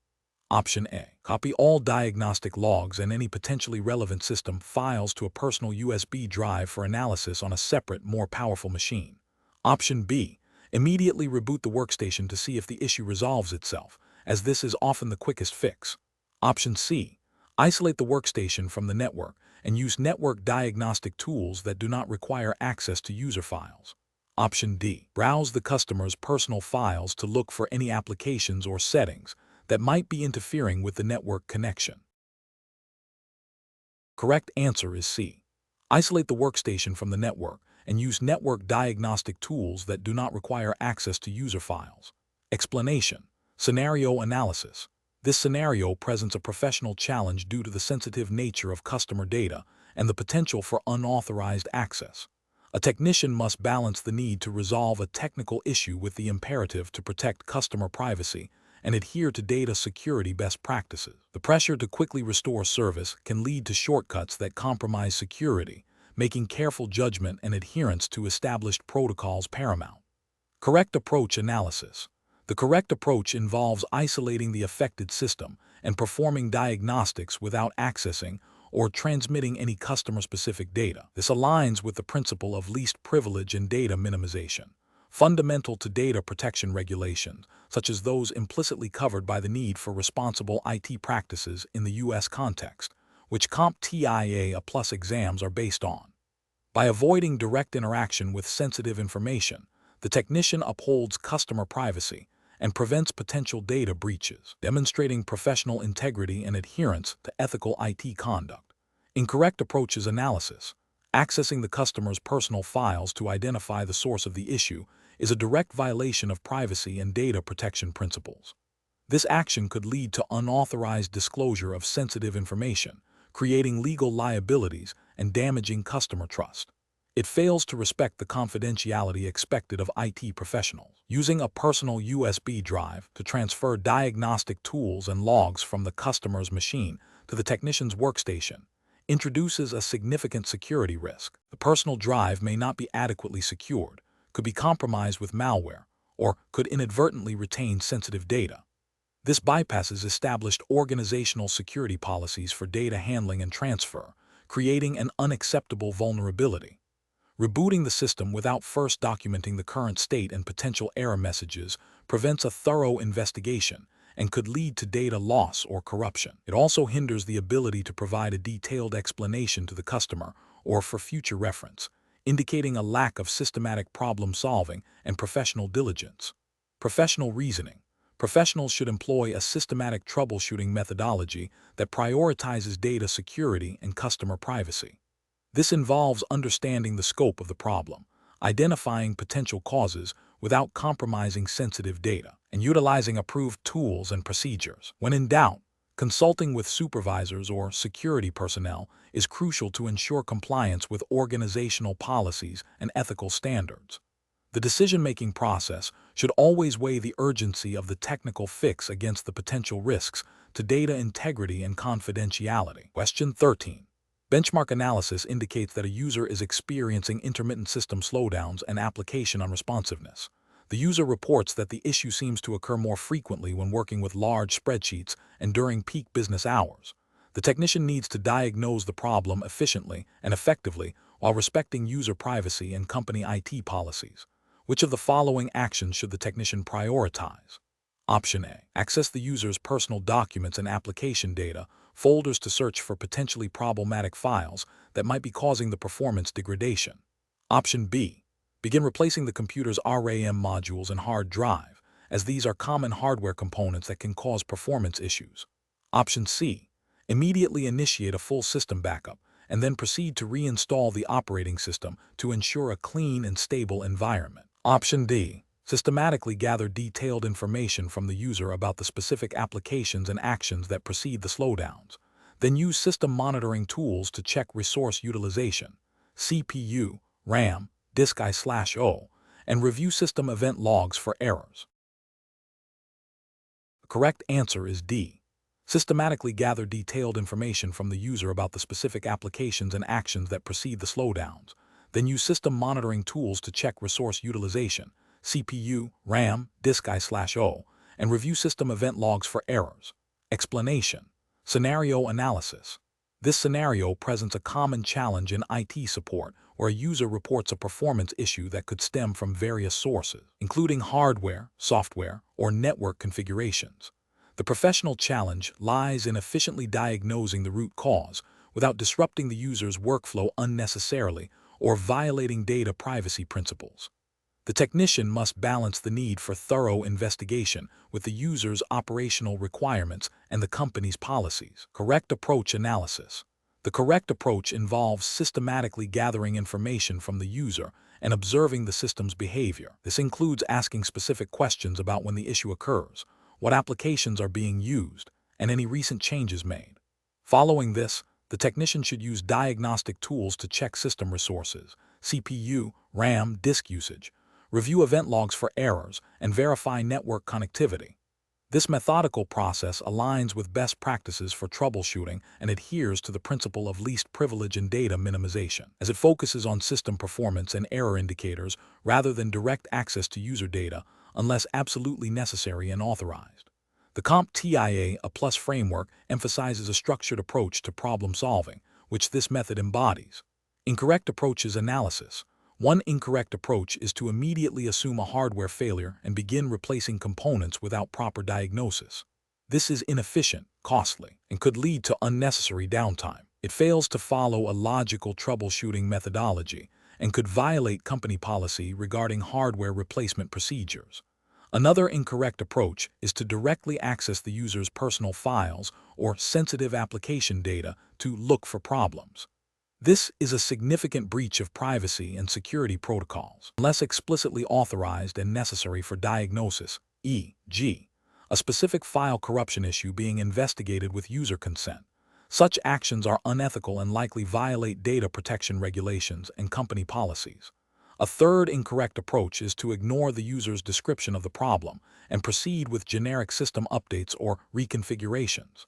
Option A. Copy all diagnostic logs and any potentially relevant system files to a personal USB drive for analysis on a separate, more powerful machine. Option B. Immediately reboot the workstation to see if the issue resolves itself, as this is often the quickest fix. Option C. Isolate the workstation from the network and use network diagnostic tools that do not require access to user files. Option D. Browse the customer's personal files to look for any applications or settings that might be interfering with the network connection. Correct answer is C. Isolate the workstation from the network and use network diagnostic tools that do not require access to user files. Explanation: scenario analysis. This scenario presents a professional challenge due to the sensitive nature of customer data and the potential for unauthorized access. A technician must balance the need to resolve a technical issue with the imperative to protect customer privacy and adhere to data security best practices. The pressure to quickly restore service can lead to shortcuts that compromise security, making careful judgment and adherence to established protocols paramount. Correct approach analysis. The correct approach involves isolating the affected system and performing diagnostics without accessing or transmitting any customer-specific data. This aligns with the principle of least privilege and data minimization, fundamental to data protection regulations, such as those implicitly covered by the need for responsible IT practices in the U.S. context, which CompTIA+ exams are based on. By avoiding direct interaction with sensitive information, the technician upholds customer privacy and prevents potential data breaches, demonstrating professional integrity and adherence to ethical IT conduct. Incorrect approaches analysis. Accessing the customer's personal files to identify the source of the issue is a direct violation of privacy and data protection principles. This action could lead to unauthorized disclosure of sensitive information, creating legal liabilities and damaging customer trust. It fails to respect the confidentiality expected of IT professionals. Using a personal USB drive to transfer diagnostic tools and logs from the customer's machine to the technician's workstation introduces a significant security risk. The personal drive may not be adequately secured, could be compromised with malware, or could inadvertently retain sensitive data. This bypasses established organizational security policies for data handling and transfer, creating an unacceptable vulnerability. Rebooting the system without first documenting the current state and potential error messages prevents a thorough investigation and could lead to data loss or corruption. It also hinders the ability to provide a detailed explanation to the customer or for future reference, indicating a lack of systematic problem solving and professional diligence. Professional reasoning. Professionals should employ a systematic troubleshooting methodology that prioritizes data security and customer privacy. This involves understanding the scope of the problem, identifying potential causes without compromising sensitive data, and utilizing approved tools and procedures. When in doubt, consulting with supervisors or security personnel is crucial to ensure compliance with organizational policies and ethical standards. The decision-making process should always weigh the urgency of the technical fix against the potential risks to data integrity and confidentiality. Question 13. Benchmark analysis indicates that a user is experiencing intermittent system slowdowns and application unresponsiveness. The user reports that the issue seems to occur more frequently when working with large spreadsheets and during peak business hours. The technician needs to diagnose the problem efficiently and effectively while respecting user privacy and company IT policies. Which of the following actions should the technician prioritize? Option A. Access the user's personal documents and application data, folders to search for potentially problematic files that might be causing the performance degradation. Option B. Begin replacing the computer's RAM modules and hard drive, as these are common hardware components that can cause performance issues. Option C. Immediately initiate a full system backup and then proceed to reinstall the operating system to ensure a clean and stable environment. Option D. Systematically gather detailed information from the user about the specific applications and actions that precede the slowdowns. Then use system monitoring tools to check resource utilization, CPU, RAM, disk I/O, and review system event logs for errors. The correct answer is D. Systematically gather detailed information from the user about the specific applications and actions that precede the slowdowns. Then use system monitoring tools to check resource utilization, CPU, RAM, disk I/O, and review system event logs for errors. Explanation. Scenario analysis. This scenario presents a common challenge in IT support where a user reports a performance issue that could stem from various sources, including hardware, software, or network configurations. The professional challenge lies in efficiently diagnosing the root cause without disrupting the user's workflow unnecessarily or violating data privacy principles. The technician must balance the need for thorough investigation with the user's operational requirements and the company's policies. Correct approach analysis. The correct approach involves systematically gathering information from the user and observing the system's behavior. This includes asking specific questions about when the issue occurs, what applications are being used, and any recent changes made. Following this, the technician should use diagnostic tools to check system resources, CPU, RAM, disk usage, review event logs for errors, and verify network connectivity. This methodical process aligns with best practices for troubleshooting and adheres to the principle of least privilege and data minimization, as it focuses on system performance and error indicators rather than direct access to user data unless absolutely necessary and authorized. The CompTIA A+ framework emphasizes a structured approach to problem solving, which this method embodies. Incorrect approaches analysis. One incorrect approach is to immediately assume a hardware failure and begin replacing components without proper diagnosis. This is inefficient, costly, and could lead to unnecessary downtime. It fails to follow a logical troubleshooting methodology and could violate company policy regarding hardware replacement procedures. Another incorrect approach is to directly access the user's personal files or sensitive application data to look for problems. This is a significant breach of privacy and security protocols, unless explicitly authorized and necessary for diagnosis, e.g., a specific file corruption issue being investigated with user consent. Such actions are unethical and likely violate data protection regulations and company policies. A third incorrect approach is to ignore the user's description of the problem and proceed with generic system updates or reconfigurations.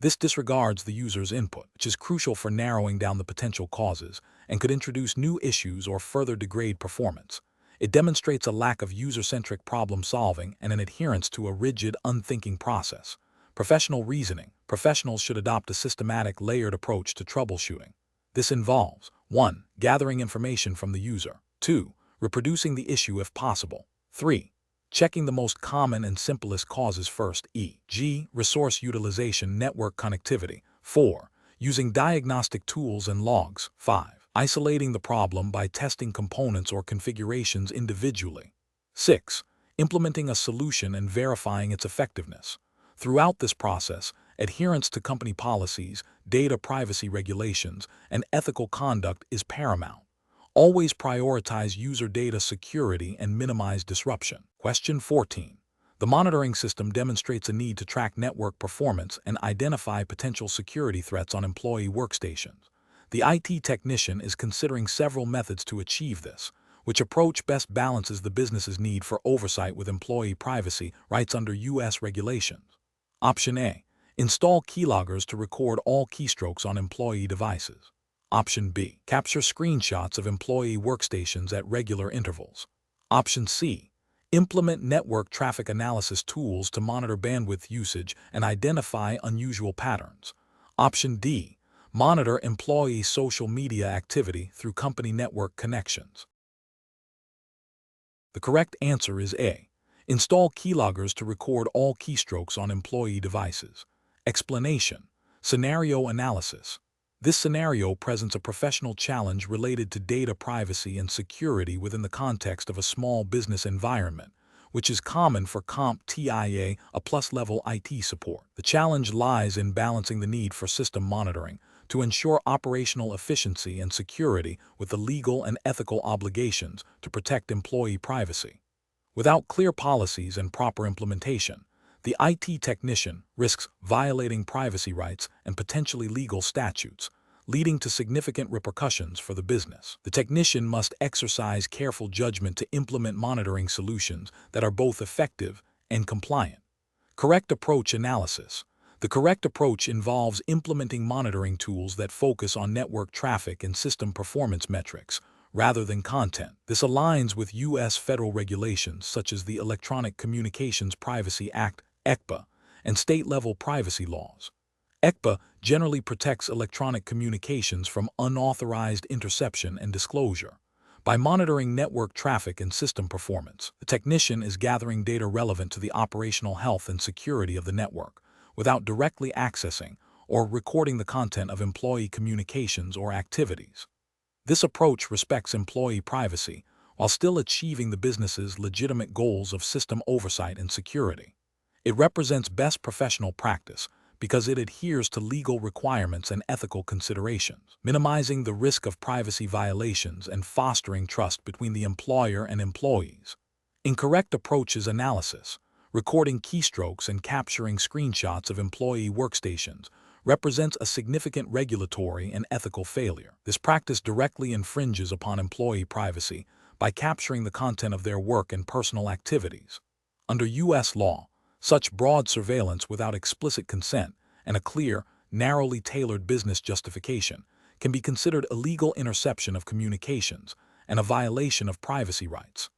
This disregards the user's input, which is crucial for narrowing down the potential causes and could introduce new issues or further degrade performance. It demonstrates a lack of user-centric problem-solving and an adherence to a rigid, unthinking process. Professional reasoning. Professionals should adopt a systematic, layered approach to troubleshooting. This involves 1. Gathering information from the user. 2. Reproducing the issue if possible. 3. Checking the most common and simplest causes first, e.g., resource utilization, network connectivity. 4. Using diagnostic tools and logs. 5. Isolating the problem by testing components or configurations individually. 6. Implementing a solution and verifying its effectiveness. Throughout this process, adherence to company policies, data privacy regulations, and ethical conduct is paramount. Always prioritize user data security and minimize disruption. Question 14. The monitoring system demonstrates a need to track network performance and identify potential security threats on employee workstations. The IT technician is considering several methods to achieve this. Which approach best balances the business's need for oversight with employee privacy rights under U.S. regulations? Option A. Install keyloggers to record all keystrokes on employee devices. Option B. Capture screenshots of employee workstations at regular intervals. Option C. Implement network traffic analysis tools to monitor bandwidth usage and identify unusual patterns. Option D. Monitor employee social media activity through company network connections. The correct answer is A. Install keyloggers to record all keystrokes on employee devices. Explanation. Scenario analysis. This scenario presents a professional challenge related to data privacy and security within the context of a small business environment, which is common for CompTIA, a plus-level IT support. The challenge lies in balancing the need for system monitoring to ensure operational efficiency and security with the legal and ethical obligations to protect employee privacy. Without clear policies and proper implementation, the IT technician risks violating privacy rights and potentially legal statutes, leading to significant repercussions for the business. The technician must exercise careful judgment to implement monitoring solutions that are both effective and compliant. Correct approach analysis. The correct approach involves implementing monitoring tools that focus on network traffic and system performance metrics, rather than content. This aligns with U.S. federal regulations such as the Electronic Communications Privacy Act, ECPA, and state-level privacy laws. ECPA generally protects electronic communications from unauthorized interception and disclosure. By monitoring network traffic and system performance, the technician is gathering data relevant to the operational health and security of the network, without directly accessing or recording the content of employee communications or activities. This approach respects employee privacy while still achieving the business's legitimate goals of system oversight and security. It represents best professional practice because it adheres to legal requirements and ethical considerations, minimizing the risk of privacy violations and fostering trust between the employer and employees. Incorrect approaches analysis. Recording keystrokes and capturing screenshots of employee workstations represents a significant regulatory and ethical failure. This practice directly infringes upon employee privacy by capturing the content of their work and personal activities. Under U.S. law, such broad surveillance without explicit consent and a clear, narrowly tailored business justification can be considered illegal interception of communications and a violation of privacy rights.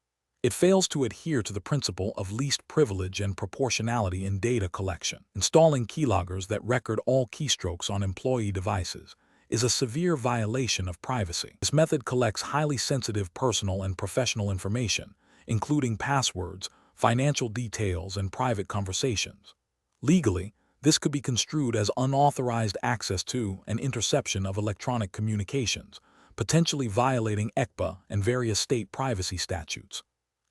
It fails to adhere to the principle of least privilege and proportionality in data collection. Installing keyloggers that record all keystrokes on employee devices is a severe violation of privacy. This method collects highly sensitive personal and professional information, including passwords, financial details, and private conversations. Legally, This could be construed as unauthorized access to and interception of electronic communications, potentially violating ECPA and various state privacy statutes.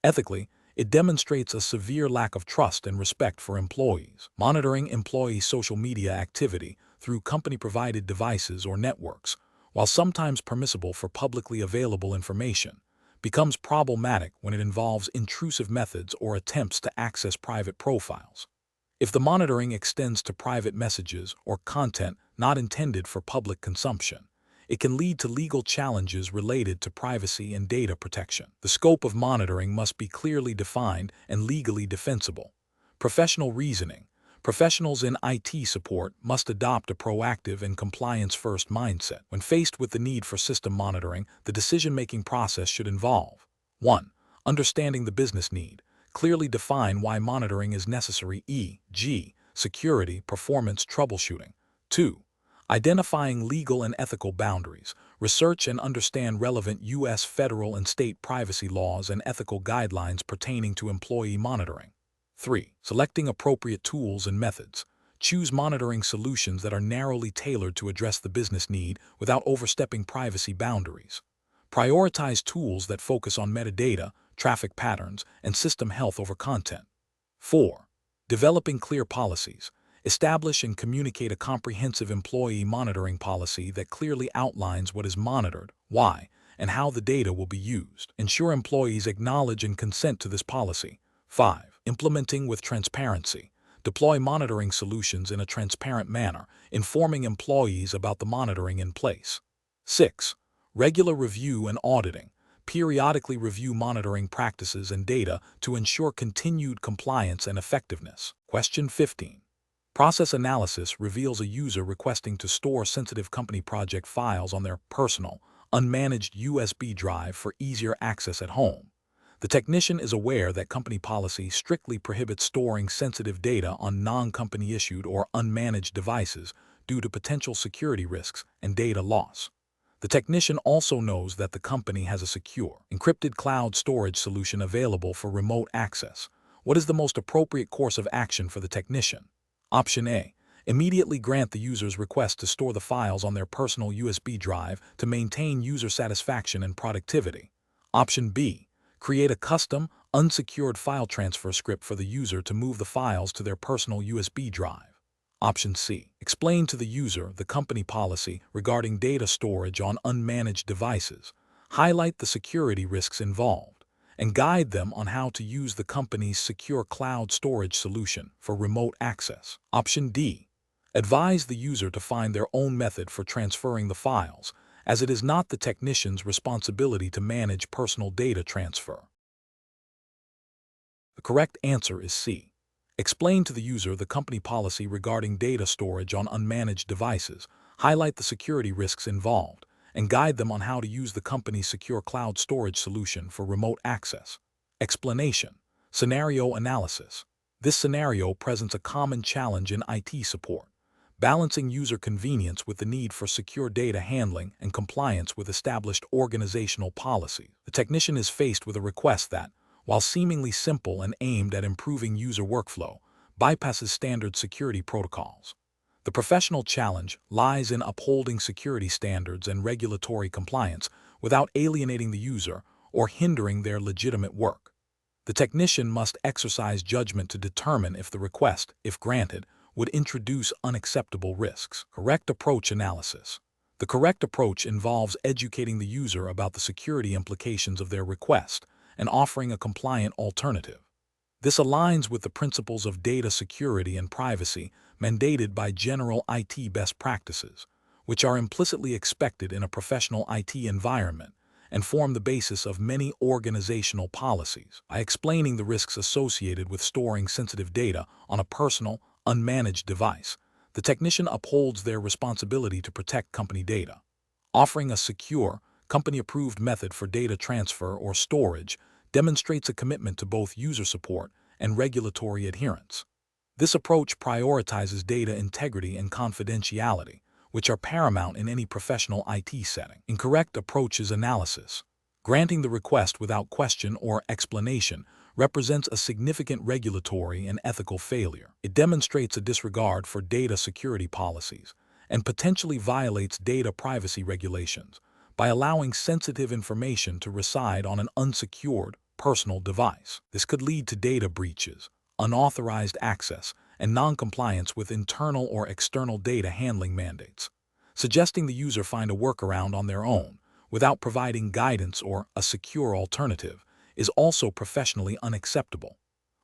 Ethically, it demonstrates a severe lack of trust and respect for employees. Monitoring employee social media activity through company-provided devices or networks, while sometimes permissible for publicly available information, becomes problematic when it involves intrusive methods or attempts to access private profiles. If the monitoring extends to private messages or content not intended for public consumption, it can lead to legal challenges related to privacy and data protection. The scope of monitoring must be clearly defined and legally defensible. Professional reasoning. Professionals in IT support must adopt a proactive and compliance-first mindset. When faced with the need for system monitoring, the decision-making process should involve 1. Understanding the business need. Clearly define why monitoring is necessary, e.g., security, performance, troubleshooting. 2. Identifying legal and ethical boundaries. Research and understand relevant U.S. federal and state privacy laws and ethical guidelines pertaining to employee monitoring. 3. Selecting appropriate tools and methods. Choose monitoring solutions that are narrowly tailored to address the business need without overstepping privacy boundaries. Prioritize tools that focus on metadata, traffic patterns, and system health over content. 4. Developing clear policies. Establish and communicate a comprehensive employee monitoring policy that clearly outlines what is monitored, why, and how the data will be used. Ensure employees acknowledge and consent to this policy. 5. Implementing with transparency. Deploy monitoring solutions in a transparent manner, informing employees about the monitoring in place. 6. Regular review and auditing. Periodically review monitoring practices and data to ensure continued compliance and effectiveness. Question 15. Process analysis reveals a user requesting to store sensitive company project files on their personal, unmanaged USB drive for easier access at home. The technician is aware that company policy strictly prohibits storing sensitive data on non-company issued or unmanaged devices due to potential security risks and data loss. The technician also knows that the company has a secure, encrypted cloud storage solution available for remote access. What is the most appropriate course of action for the technician? Option A. Immediately grant the user's request to store the files on their personal USB drive to maintain user satisfaction and productivity. Option B. Create a custom, unsecured file transfer script for the user to move the files to their personal USB drive. Option C. Explain to the user the company policy regarding data storage on unmanaged devices. Highlight the security risks involved, and guide them on how to use the company's secure cloud storage solution for remote access. Option D. Advise the user to find their own method for transferring the files, as it is not the technician's responsibility to manage personal data transfer. The correct answer is C. Explain to the user the company policy regarding data storage on unmanaged devices, highlight the security risks involved, and guide them on how to use the company's secure cloud storage solution for remote access. Explanation. Scenario analysis. This scenario presents a common challenge in IT support, balancing user convenience with the need for secure data handling and compliance with established organizational policies. The technician is faced with a request that, while seemingly simple and aimed at improving user workflow, bypasses standard security protocols. The professional challenge lies in upholding security standards and regulatory compliance without alienating the user or hindering their legitimate work. The technician must exercise judgment to determine if the request, if granted, would introduce unacceptable risks. Correct approach analysis. The correct approach involves educating the user about the security implications of their request and offering a compliant alternative. This aligns with the principles of data security and privacy mandated by general IT best practices, which are implicitly expected in a professional IT environment and form the basis of many organizational policies. By explaining the risks associated with storing sensitive data on a personal, unmanaged device, the technician upholds their responsibility to protect company data. Offering a secure, company-approved method for data transfer or storage demonstrates a commitment to both user support and regulatory adherence. This approach prioritizes data integrity and confidentiality, which are paramount in any professional IT setting. Incorrect approach is analysis. Granting the request without question or explanation represents a significant regulatory and ethical failure. It demonstrates a disregard for data security policies and potentially violates data privacy regulations by allowing sensitive information to reside on an unsecured personal device. This could lead to data breaches, unauthorized access, and non-compliance with internal or external data handling mandates, suggesting the user find a workaround on their own without providing guidance or a secure alternative is also professionally unacceptable.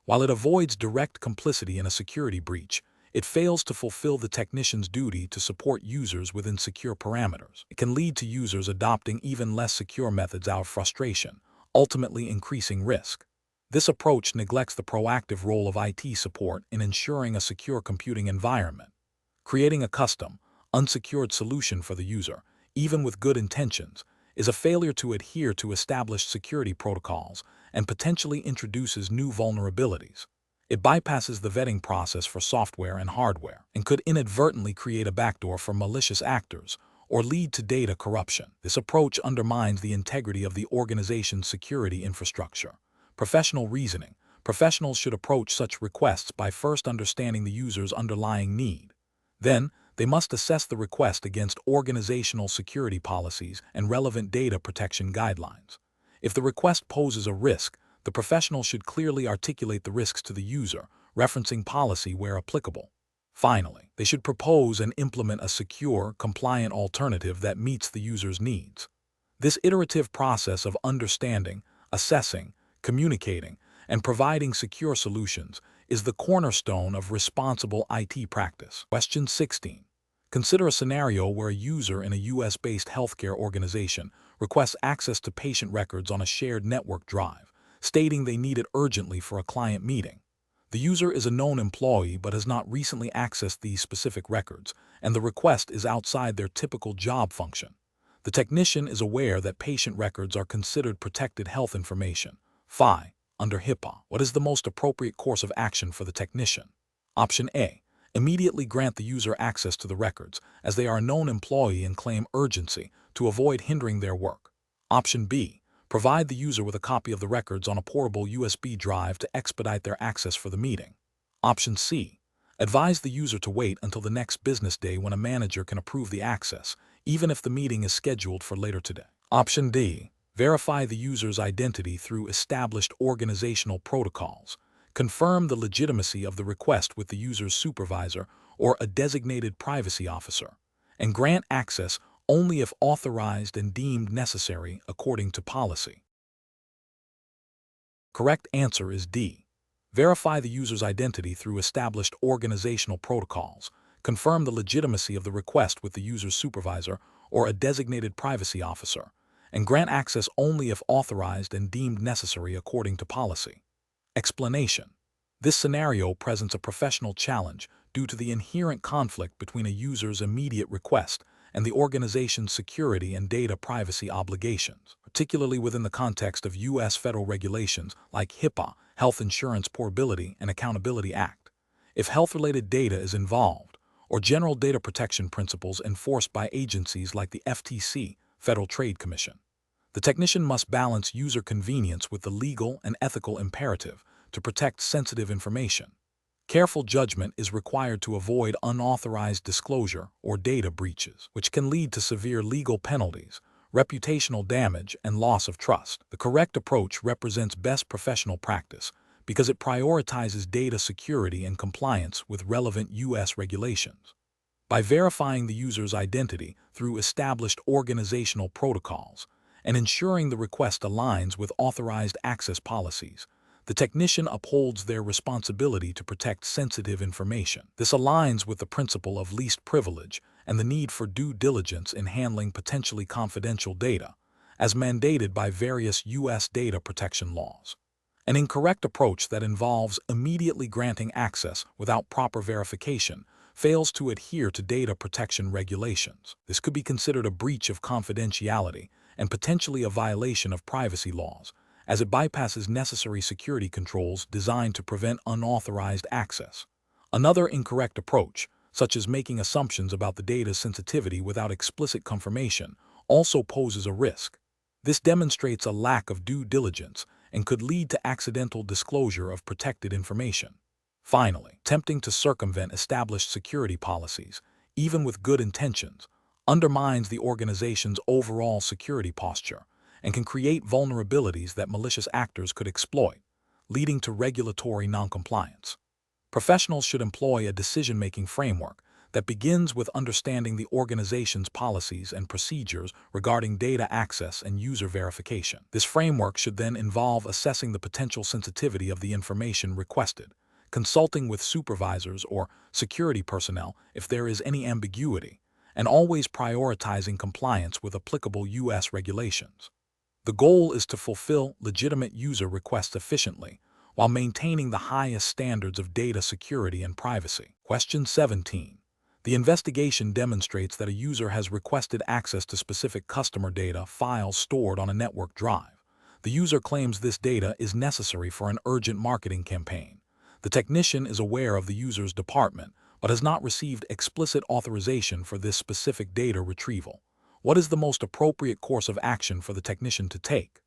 While it avoids direct complicity in a security breach, it fails to fulfill the technician's duty to support users within secure parameters. It can lead to users adopting even less secure methods out of frustration, ultimately increasing risk. This approach neglects the proactive role of IT support in ensuring a secure computing environment. Creating a custom, unsecured solution for the user, even with good intentions, is a failure to adhere to established security protocols and potentially introduces new vulnerabilities. It bypasses the vetting process for software and hardware and could inadvertently create a backdoor for malicious actors or lead to data corruption. This approach undermines the integrity of the organization's security infrastructure. Professional reasoning. Professionals should approach such requests by first understanding the user's underlying need. Then, they must assess the request against organizational security policies and relevant data protection guidelines. If the request poses a risk, the professional should clearly articulate the risks to the user, referencing policy where applicable. Finally, they should propose and implement a secure, compliant alternative that meets the user's needs. This iterative process of understanding, assessing, communicating, and providing secure solutions is the cornerstone of responsible IT practice. Question 16. Consider a scenario where a user in a US-based healthcare organization requests access to patient records on a shared network drive, stating they need it urgently for a client meeting. The user is a known employee but has not recently accessed these specific records, and the request is outside their typical job function. The technician is aware that patient records are considered protected health information, FI, under HIPAA. What is the most appropriate course of action for the technician? Option A. Immediately grant the user access to the records, as they are a known employee and claim urgency to avoid hindering their work. Option B. Provide the user with a copy of the records on a portable USB drive to expedite their access for the meeting. Option C. Advise the user to wait until the next business day when a manager can approve the access, even if the meeting is scheduled for later today. Option D. Verify the user's identity through established organizational protocols. Confirm the legitimacy of the request with the user's supervisor or a designated privacy officer, and grant access only if authorized and deemed necessary according to policy. Correct answer is D. Verify the user's identity through established organizational protocols. Confirm the legitimacy of the request with the user's supervisor or a designated privacy officer, and grant access only if authorized and deemed necessary according to policy. Explanation. This scenario presents a professional challenge due to the inherent conflict between a user's immediate request and the organization's security and data privacy obligations, particularly within the context of U.S. federal regulations like HIPAA, Health Insurance Portability and Accountability Act. If health-related data is involved, or general data protection principles enforced by agencies like the FTC, Federal Trade Commission, the technician must balance user convenience with the legal and ethical imperative to protect sensitive information. Careful judgment is required to avoid unauthorized disclosure or data breaches, which can lead to severe legal penalties, reputational damage, and loss of trust. The correct approach represents best professional practice because it prioritizes data security and compliance with relevant U.S. regulations. By verifying the user's identity through established organizational protocols and ensuring the request aligns with authorized access policies, the technician upholds their responsibility to protect sensitive information. This aligns with the principle of least privilege and the need for due diligence in handling potentially confidential data, as mandated by various U.S. data protection laws. An incorrect approach that involves immediately granting access without proper verification fails to adhere to data protection regulations. This could be considered a breach of confidentiality and potentially a violation of privacy laws, as it bypasses necessary security controls designed to prevent unauthorized access. Another incorrect approach, such as making assumptions about the data's sensitivity without explicit confirmation, also poses a risk. This demonstrates a lack of due diligence and could lead to accidental disclosure of protected information. Finally, attempting to circumvent established security policies, even with good intentions, undermines the organization's overall security posture and can create vulnerabilities that malicious actors could exploit, leading to regulatory noncompliance. Professionals should employ a decision-making framework that begins with understanding the organization's policies and procedures regarding data access and user verification. This framework should then involve assessing the potential sensitivity of the information requested, consulting with supervisors or security personnel if there is any ambiguity, and always prioritizing compliance with applicable U.S. regulations. The goal is to fulfill legitimate user requests efficiently while maintaining the highest standards of data security and privacy. Question 17. The investigation demonstrates that a user has requested access to specific customer data files stored on a network drive. The user claims this data is necessary for an urgent marketing campaign. The technician is aware of the user's department, but has not received explicit authorization for this specific data retrieval. What is the most appropriate course of action for the technician to take?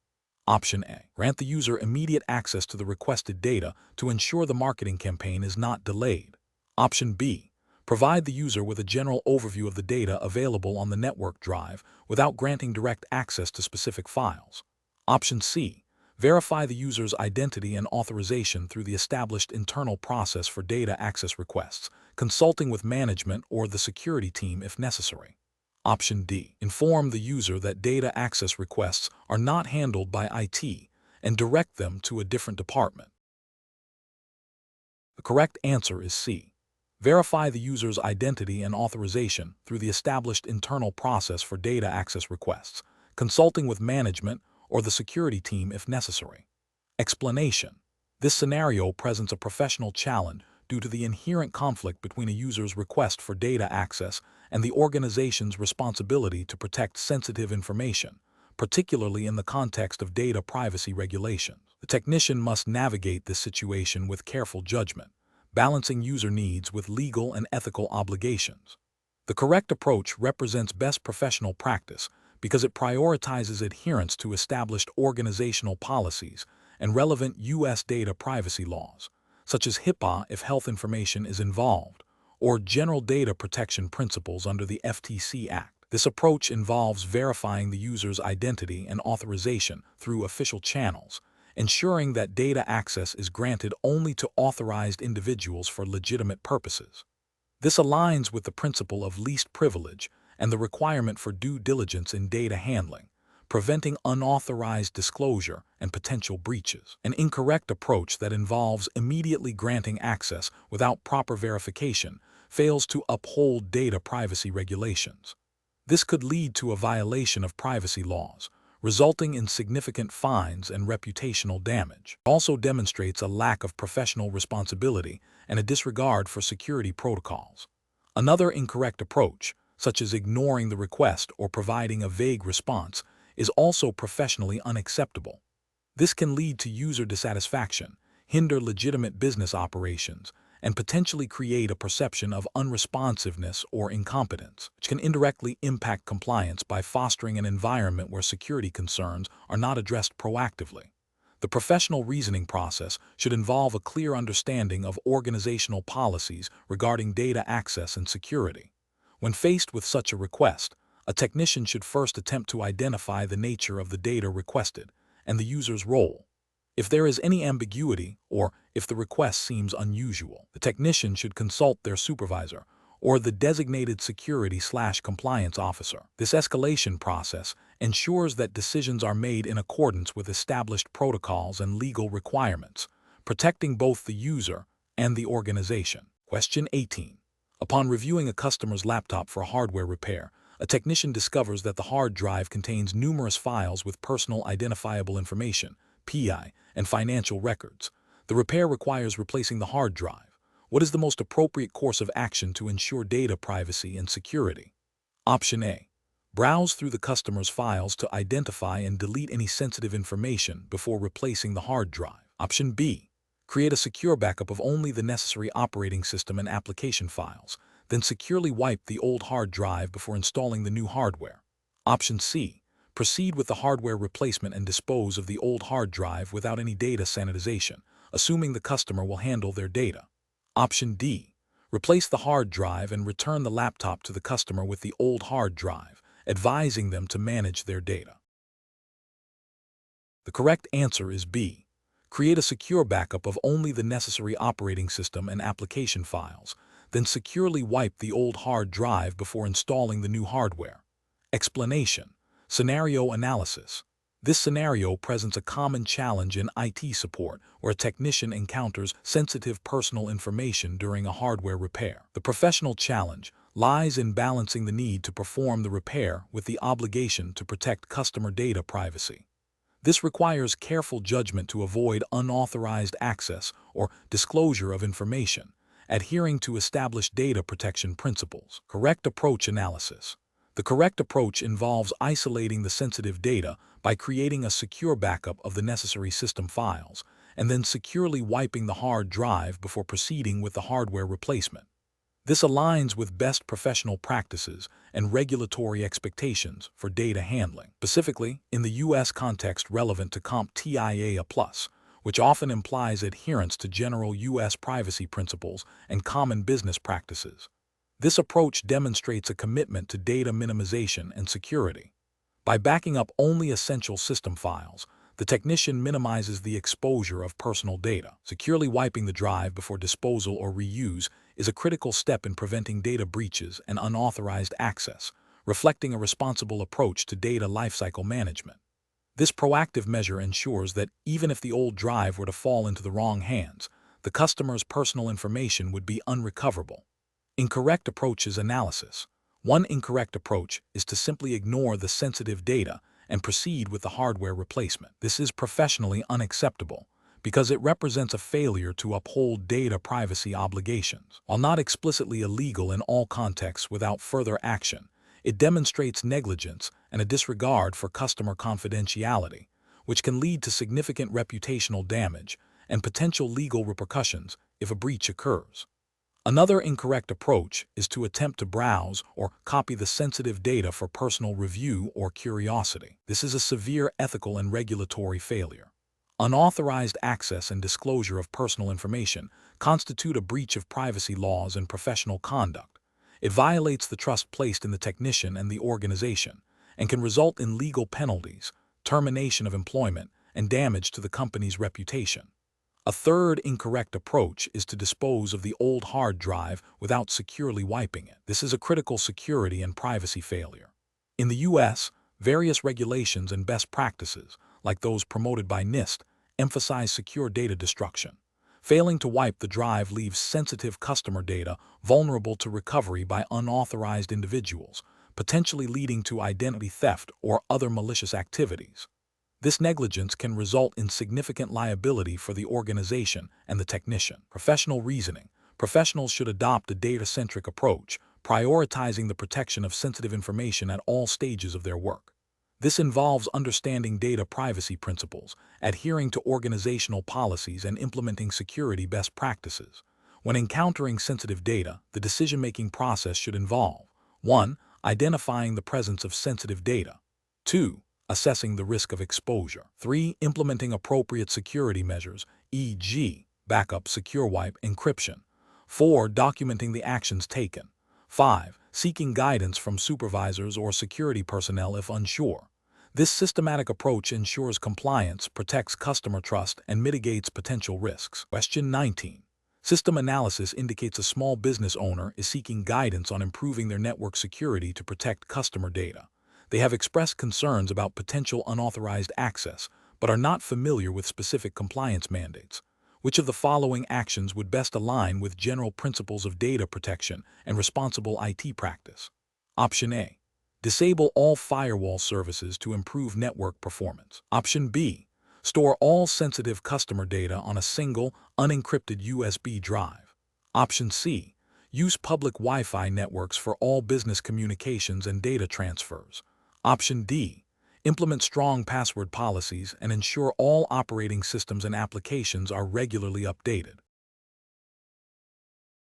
Option A. Grant the user immediate access to the requested data to ensure the marketing campaign is not delayed. Option B. Provide the user with a general overview of the data available on the network drive without granting direct access to specific files. Option C. Verify the user's identity and authorization through the established internal process for data access requests, consulting with management or the security team if necessary. Option D. Inform the user that data access requests are not handled by IT and direct them to a different department. The correct answer is C. Verify the user's identity and authorization through the established internal process for data access requests, consulting with management or the security team if necessary. Explanation. This scenario presents a professional challenge due to the inherent conflict between a user's request for data access and the organization's responsibility to protect sensitive information, particularly in the context of data privacy regulations. The technician must navigate this situation with careful judgment, balancing user needs with legal and ethical obligations. The correct approach represents best professional practice because it prioritizes adherence to established organizational policies and relevant U.S. data privacy laws, such as HIPAA if health information is involved, or general data protection principles under the FTC Act. This approach involves verifying the user's identity and authorization through official channels, ensuring that data access is granted only to authorized individuals for legitimate purposes. This aligns with the principle of least privilege and the requirement for due diligence in data handling, preventing unauthorized disclosure and potential breaches. An incorrect approach that involves immediately granting access without proper verification fails to uphold data privacy regulations. This could lead to a violation of privacy laws, resulting in significant fines and reputational damage. It also demonstrates a lack of professional responsibility and a disregard for security protocols. Another incorrect approach, such as ignoring the request or providing a vague response, is also professionally unacceptable. This can lead to user dissatisfaction, hinder legitimate business operations, and potentially create a perception of unresponsiveness or incompetence, which can indirectly impact compliance by fostering an environment where security concerns are not addressed proactively. The professional reasoning process should involve a clear understanding of organizational policies regarding data access and security. When faced with such a request, a technician should first attempt to identify the nature of the data requested and the user's role. If there is any ambiguity or if the request seems unusual, the technician should consult their supervisor or the designated security/compliance officer. This escalation process ensures that decisions are made in accordance with established protocols and legal requirements, protecting both the user and the organization. Question 18. Upon reviewing a customer's laptop for hardware repair, a technician discovers that the hard drive contains numerous files with personal identifiable information, PI, and financial records. The repair requires replacing the hard drive. What is the most appropriate course of action to ensure data privacy and security? Option A. Browse through the customer's files to identify and delete any sensitive information before replacing the hard drive. Option B. Create a secure backup of only the necessary operating system and application files, then securely wipe the old hard drive before installing the new hardware. Option C. Proceed with the hardware replacement and dispose of the old hard drive without any data sanitization, assuming the customer will handle their data. Option D. Replace the hard drive and return the laptop to the customer with the old hard drive, advising them to manage their data. The correct answer is B. Create a secure backup of only the necessary operating system and application files, then securely wipe the old hard drive before installing the new hardware. Explanation. Scenario analysis. This scenario presents a common challenge in IT support where a technician encounters sensitive personal information during a hardware repair. The professional challenge lies in balancing the need to perform the repair with the obligation to protect customer data privacy. This requires careful judgment to avoid unauthorized access or disclosure of information, adhering to established data protection principles. Correct approach analysis. The correct approach involves isolating the sensitive data by creating a secure backup of the necessary system files, and then securely wiping the hard drive before proceeding with the hardware replacement. This aligns with best professional practices and regulatory expectations for data handling, specifically in the U.S. context relevant to CompTIA+, which often implies adherence to general U.S. privacy principles and common business practices. This approach demonstrates a commitment to data minimization and security. By backing up only essential system files, the technician minimizes the exposure of personal data. Securely wiping the drive before disposal or reuse is a critical step in preventing data breaches and unauthorized access, reflecting a responsible approach to data lifecycle management. This proactive measure ensures that even if the old drive were to fall into the wrong hands, the customer's personal information would be unrecoverable. Incorrect approaches analysis. One incorrect approach is to simply ignore the sensitive data and proceed with the hardware replacement. This is professionally unacceptable because it represents a failure to uphold data privacy obligations. While not explicitly illegal in all contexts without further action, it demonstrates negligence and a disregard for customer confidentiality, which can lead to significant reputational damage and potential legal repercussions if a breach occurs. Another incorrect approach is to attempt to browse or copy the sensitive data for personal review or curiosity. This is a severe ethical and regulatory failure. Unauthorized access and disclosure of personal information constitute a breach of privacy laws and professional conduct. It violates the trust placed in the technician and the organization, and can result in legal penalties, termination of employment, and damage to the company's reputation. A third incorrect approach is to dispose of the old hard drive without securely wiping it. This is a critical security and privacy failure. In the U.S., various regulations and best practices, like those promoted by NIST, emphasize secure data destruction. Failing to wipe the drive leaves sensitive customer data vulnerable to recovery by unauthorized individuals, potentially leading to identity theft or other malicious activities. This negligence can result in significant liability for the organization and the technician. Professional reasoning. Professionals should adopt a data-centric approach, prioritizing the protection of sensitive information at all stages of their work. This involves understanding data privacy principles, adhering to organizational policies, and implementing security best practices. When encountering sensitive data, the decision-making process should involve 1. Identifying the presence of sensitive data. 2. Assessing the risk of exposure. 3. Implementing appropriate security measures, e.g., backup, secure wipe, encryption. 4. Documenting the actions taken. 5. Seeking guidance from supervisors or security personnel if unsure. This systematic approach ensures compliance, protects customer trust, and mitigates potential risks. Question 19. System analysis indicates a small business owner is seeking guidance on improving their network security to protect customer data. They have expressed concerns about potential unauthorized access, but are not familiar with specific compliance mandates. Which of the following actions would best align with general principles of data protection and responsible IT practice? Option A. Disable all firewall services to improve network performance. Option B. Store all sensitive customer data on a single, unencrypted USB drive. Option C. Use public Wi-Fi networks for all business communications and data transfers. Option D. Implement strong password policies and ensure all operating systems and applications are regularly updated.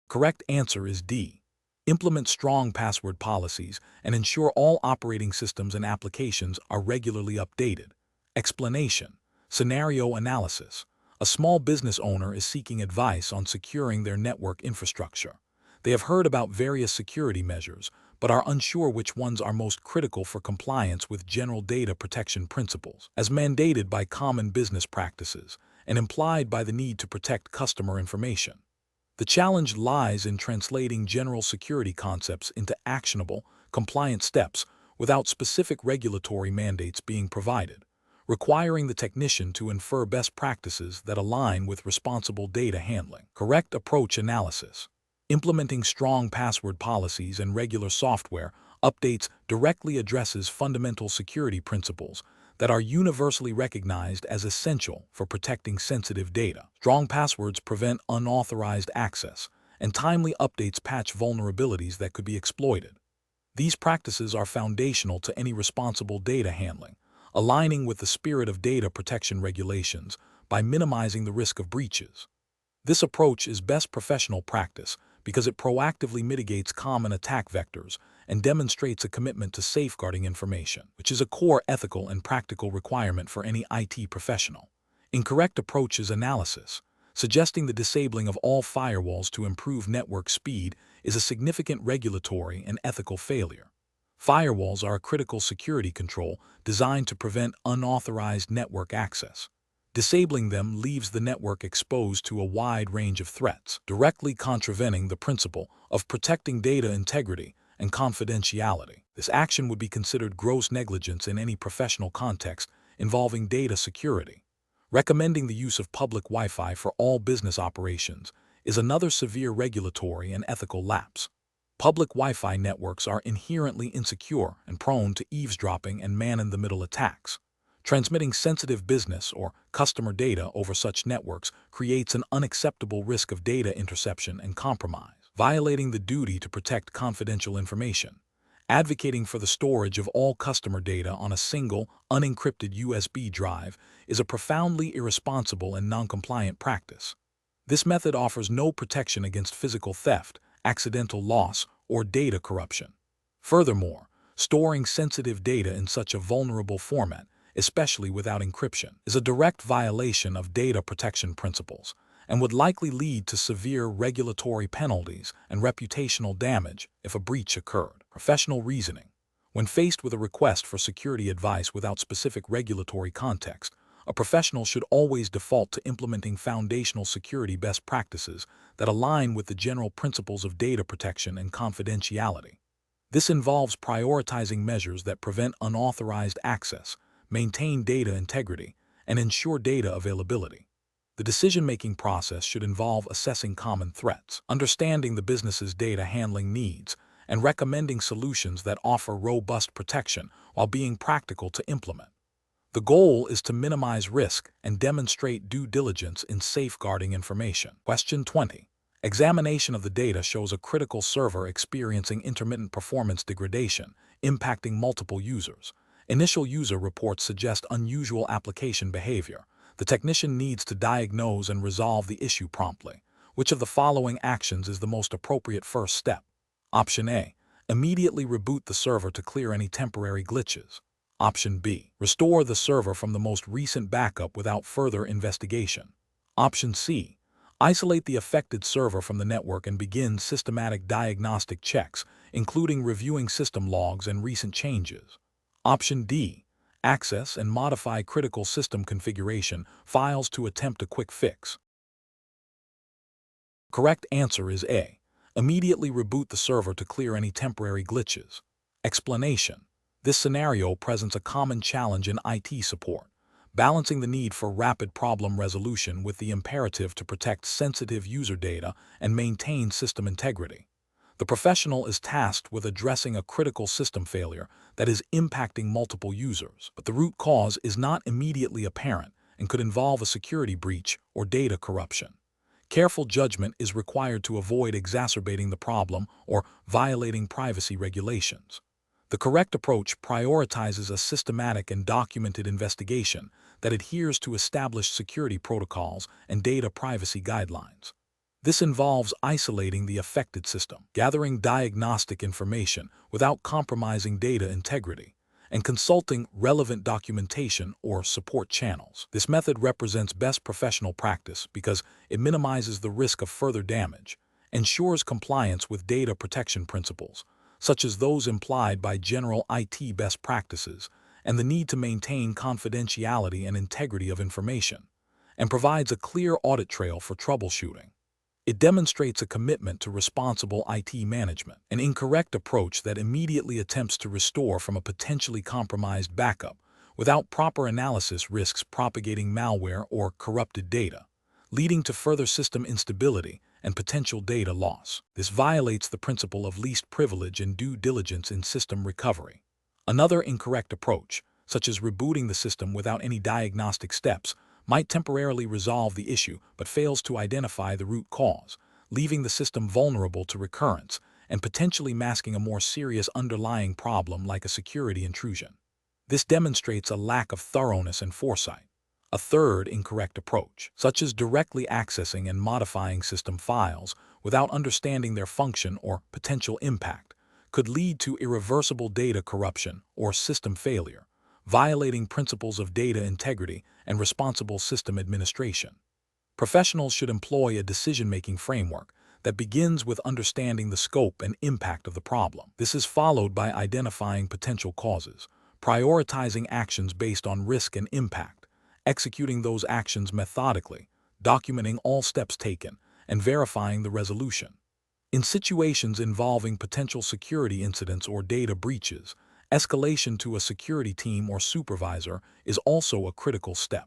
Correct answer is D. Implement strong password policies and ensure all operating systems and applications are regularly updated. Explanation. Scenario analysis. A small business owner is seeking advice on securing their network infrastructure. They have heard about various security measures, but are unsure which ones are most critical for compliance with general data protection principles, as mandated by common business practices and implied by the need to protect customer information. The challenge lies in translating general security concepts into actionable, compliant steps without specific regulatory mandates being provided, requiring the technician to infer best practices that align with responsible data handling. Correct approach analysis. Implementing strong password policies and regular software updates directly addresses fundamental security principles that are universally recognized as essential for protecting sensitive data. Strong passwords prevent unauthorized access, and timely updates patch vulnerabilities that could be exploited. These practices are foundational to any responsible data handling, aligning with the spirit of data protection regulations by minimizing the risk of breaches. This approach is best professional practice because it proactively mitigates common attack vectors and demonstrates a commitment to safeguarding information, which is a core ethical and practical requirement for any IT professional. Incorrect approach is analysis. Suggesting the disabling of all firewalls to improve network speed is a significant regulatory and ethical failure. Firewalls are a critical security control designed to prevent unauthorized network access. Disabling them leaves the network exposed to a wide range of threats, directly contravening the principle of protecting data integrity and confidentiality. This action would be considered gross negligence in any professional context involving data security. Recommending the use of public Wi-Fi for all business operations is another severe regulatory and ethical lapse. Public Wi-Fi networks are inherently insecure and prone to eavesdropping and man-in-the-middle attacks. Transmitting sensitive business or customer data over such networks creates an unacceptable risk of data interception and compromise, violating the duty to protect confidential information. Advocating for the storage of all customer data on a single, unencrypted USB drive is a profoundly irresponsible and non-compliant practice. This method offers no protection against physical theft, accidental loss, or data corruption. Furthermore, storing sensitive data in such a vulnerable format, especially without encryption, is a direct violation of data protection principles and would likely lead to severe regulatory penalties and reputational damage if a breach occurred. Professional reasoning. When faced with a request for security advice without specific regulatory context, a professional should always default to implementing foundational security best practices that align with the general principles of data protection and confidentiality. This involves prioritizing measures that prevent unauthorized access, maintain data integrity, and ensure data availability. The decision-making process should involve assessing common threats, understanding the business's data handling needs, and recommending solutions that offer robust protection while being practical to implement. The goal is to minimize risk and demonstrate due diligence in safeguarding information. Question 20. Examination of the data shows a critical server experiencing intermittent performance degradation, impacting multiple users. Initial user reports suggest unusual application behavior. The technician needs to diagnose and resolve the issue promptly. Which of the following actions is the most appropriate first step? Option A. Immediately reboot the server to clear any temporary glitches. Option B. Restore the server from the most recent backup without further investigation. Option C. Isolate the affected server from the network and begin systematic diagnostic checks, including reviewing system logs and recent changes. Option D. Access and modify critical system configuration files to attempt a quick fix. Correct answer is A. Immediately reboot the server to clear any temporary glitches. Explanation. This scenario presents a common challenge in IT support, balancing the need for rapid problem resolution with the imperative to protect sensitive user data and maintain system integrity. The professional is tasked with addressing a critical system failure that is impacting multiple users, but the root cause is not immediately apparent and could involve a security breach or data corruption. Careful judgment is required to avoid exacerbating the problem or violating privacy regulations. The correct approach prioritizes a systematic and documented investigation that adheres to established security protocols and data privacy guidelines. This involves isolating the affected system, gathering diagnostic information without compromising data integrity, and consulting relevant documentation or support channels. This method represents best professional practice because it minimizes the risk of further damage, ensures compliance with data protection principles, such as those implied by general IT best practices, and the need to maintain confidentiality and integrity of information, and provides a clear audit trail for troubleshooting. It demonstrates a commitment to responsible IT management, an incorrect approach that immediately attempts to restore from a potentially compromised backup without proper analysis risks propagating malware or corrupted data, leading to further system instability and potential data loss. This violates the principle of least privilege and due diligence in system recovery. Another incorrect approach, such as rebooting the system without any diagnostic steps, might temporarily resolve the issue but fails to identify the root cause, leaving the system vulnerable to recurrence and potentially masking a more serious underlying problem like a security intrusion. This demonstrates a lack of thoroughness and foresight. A third incorrect approach, such as directly accessing and modifying system files without understanding their function or potential impact, could lead to irreversible data corruption or system failure, violating principles of data integrity and responsible system administration. Professionals should employ a decision-making framework that begins with understanding the scope and impact of the problem. This is followed by identifying potential causes, prioritizing actions based on risk and impact, executing those actions methodically, documenting all steps taken, and verifying the resolution. In situations involving potential security incidents or data breaches, escalation to a security team or supervisor is also a critical step.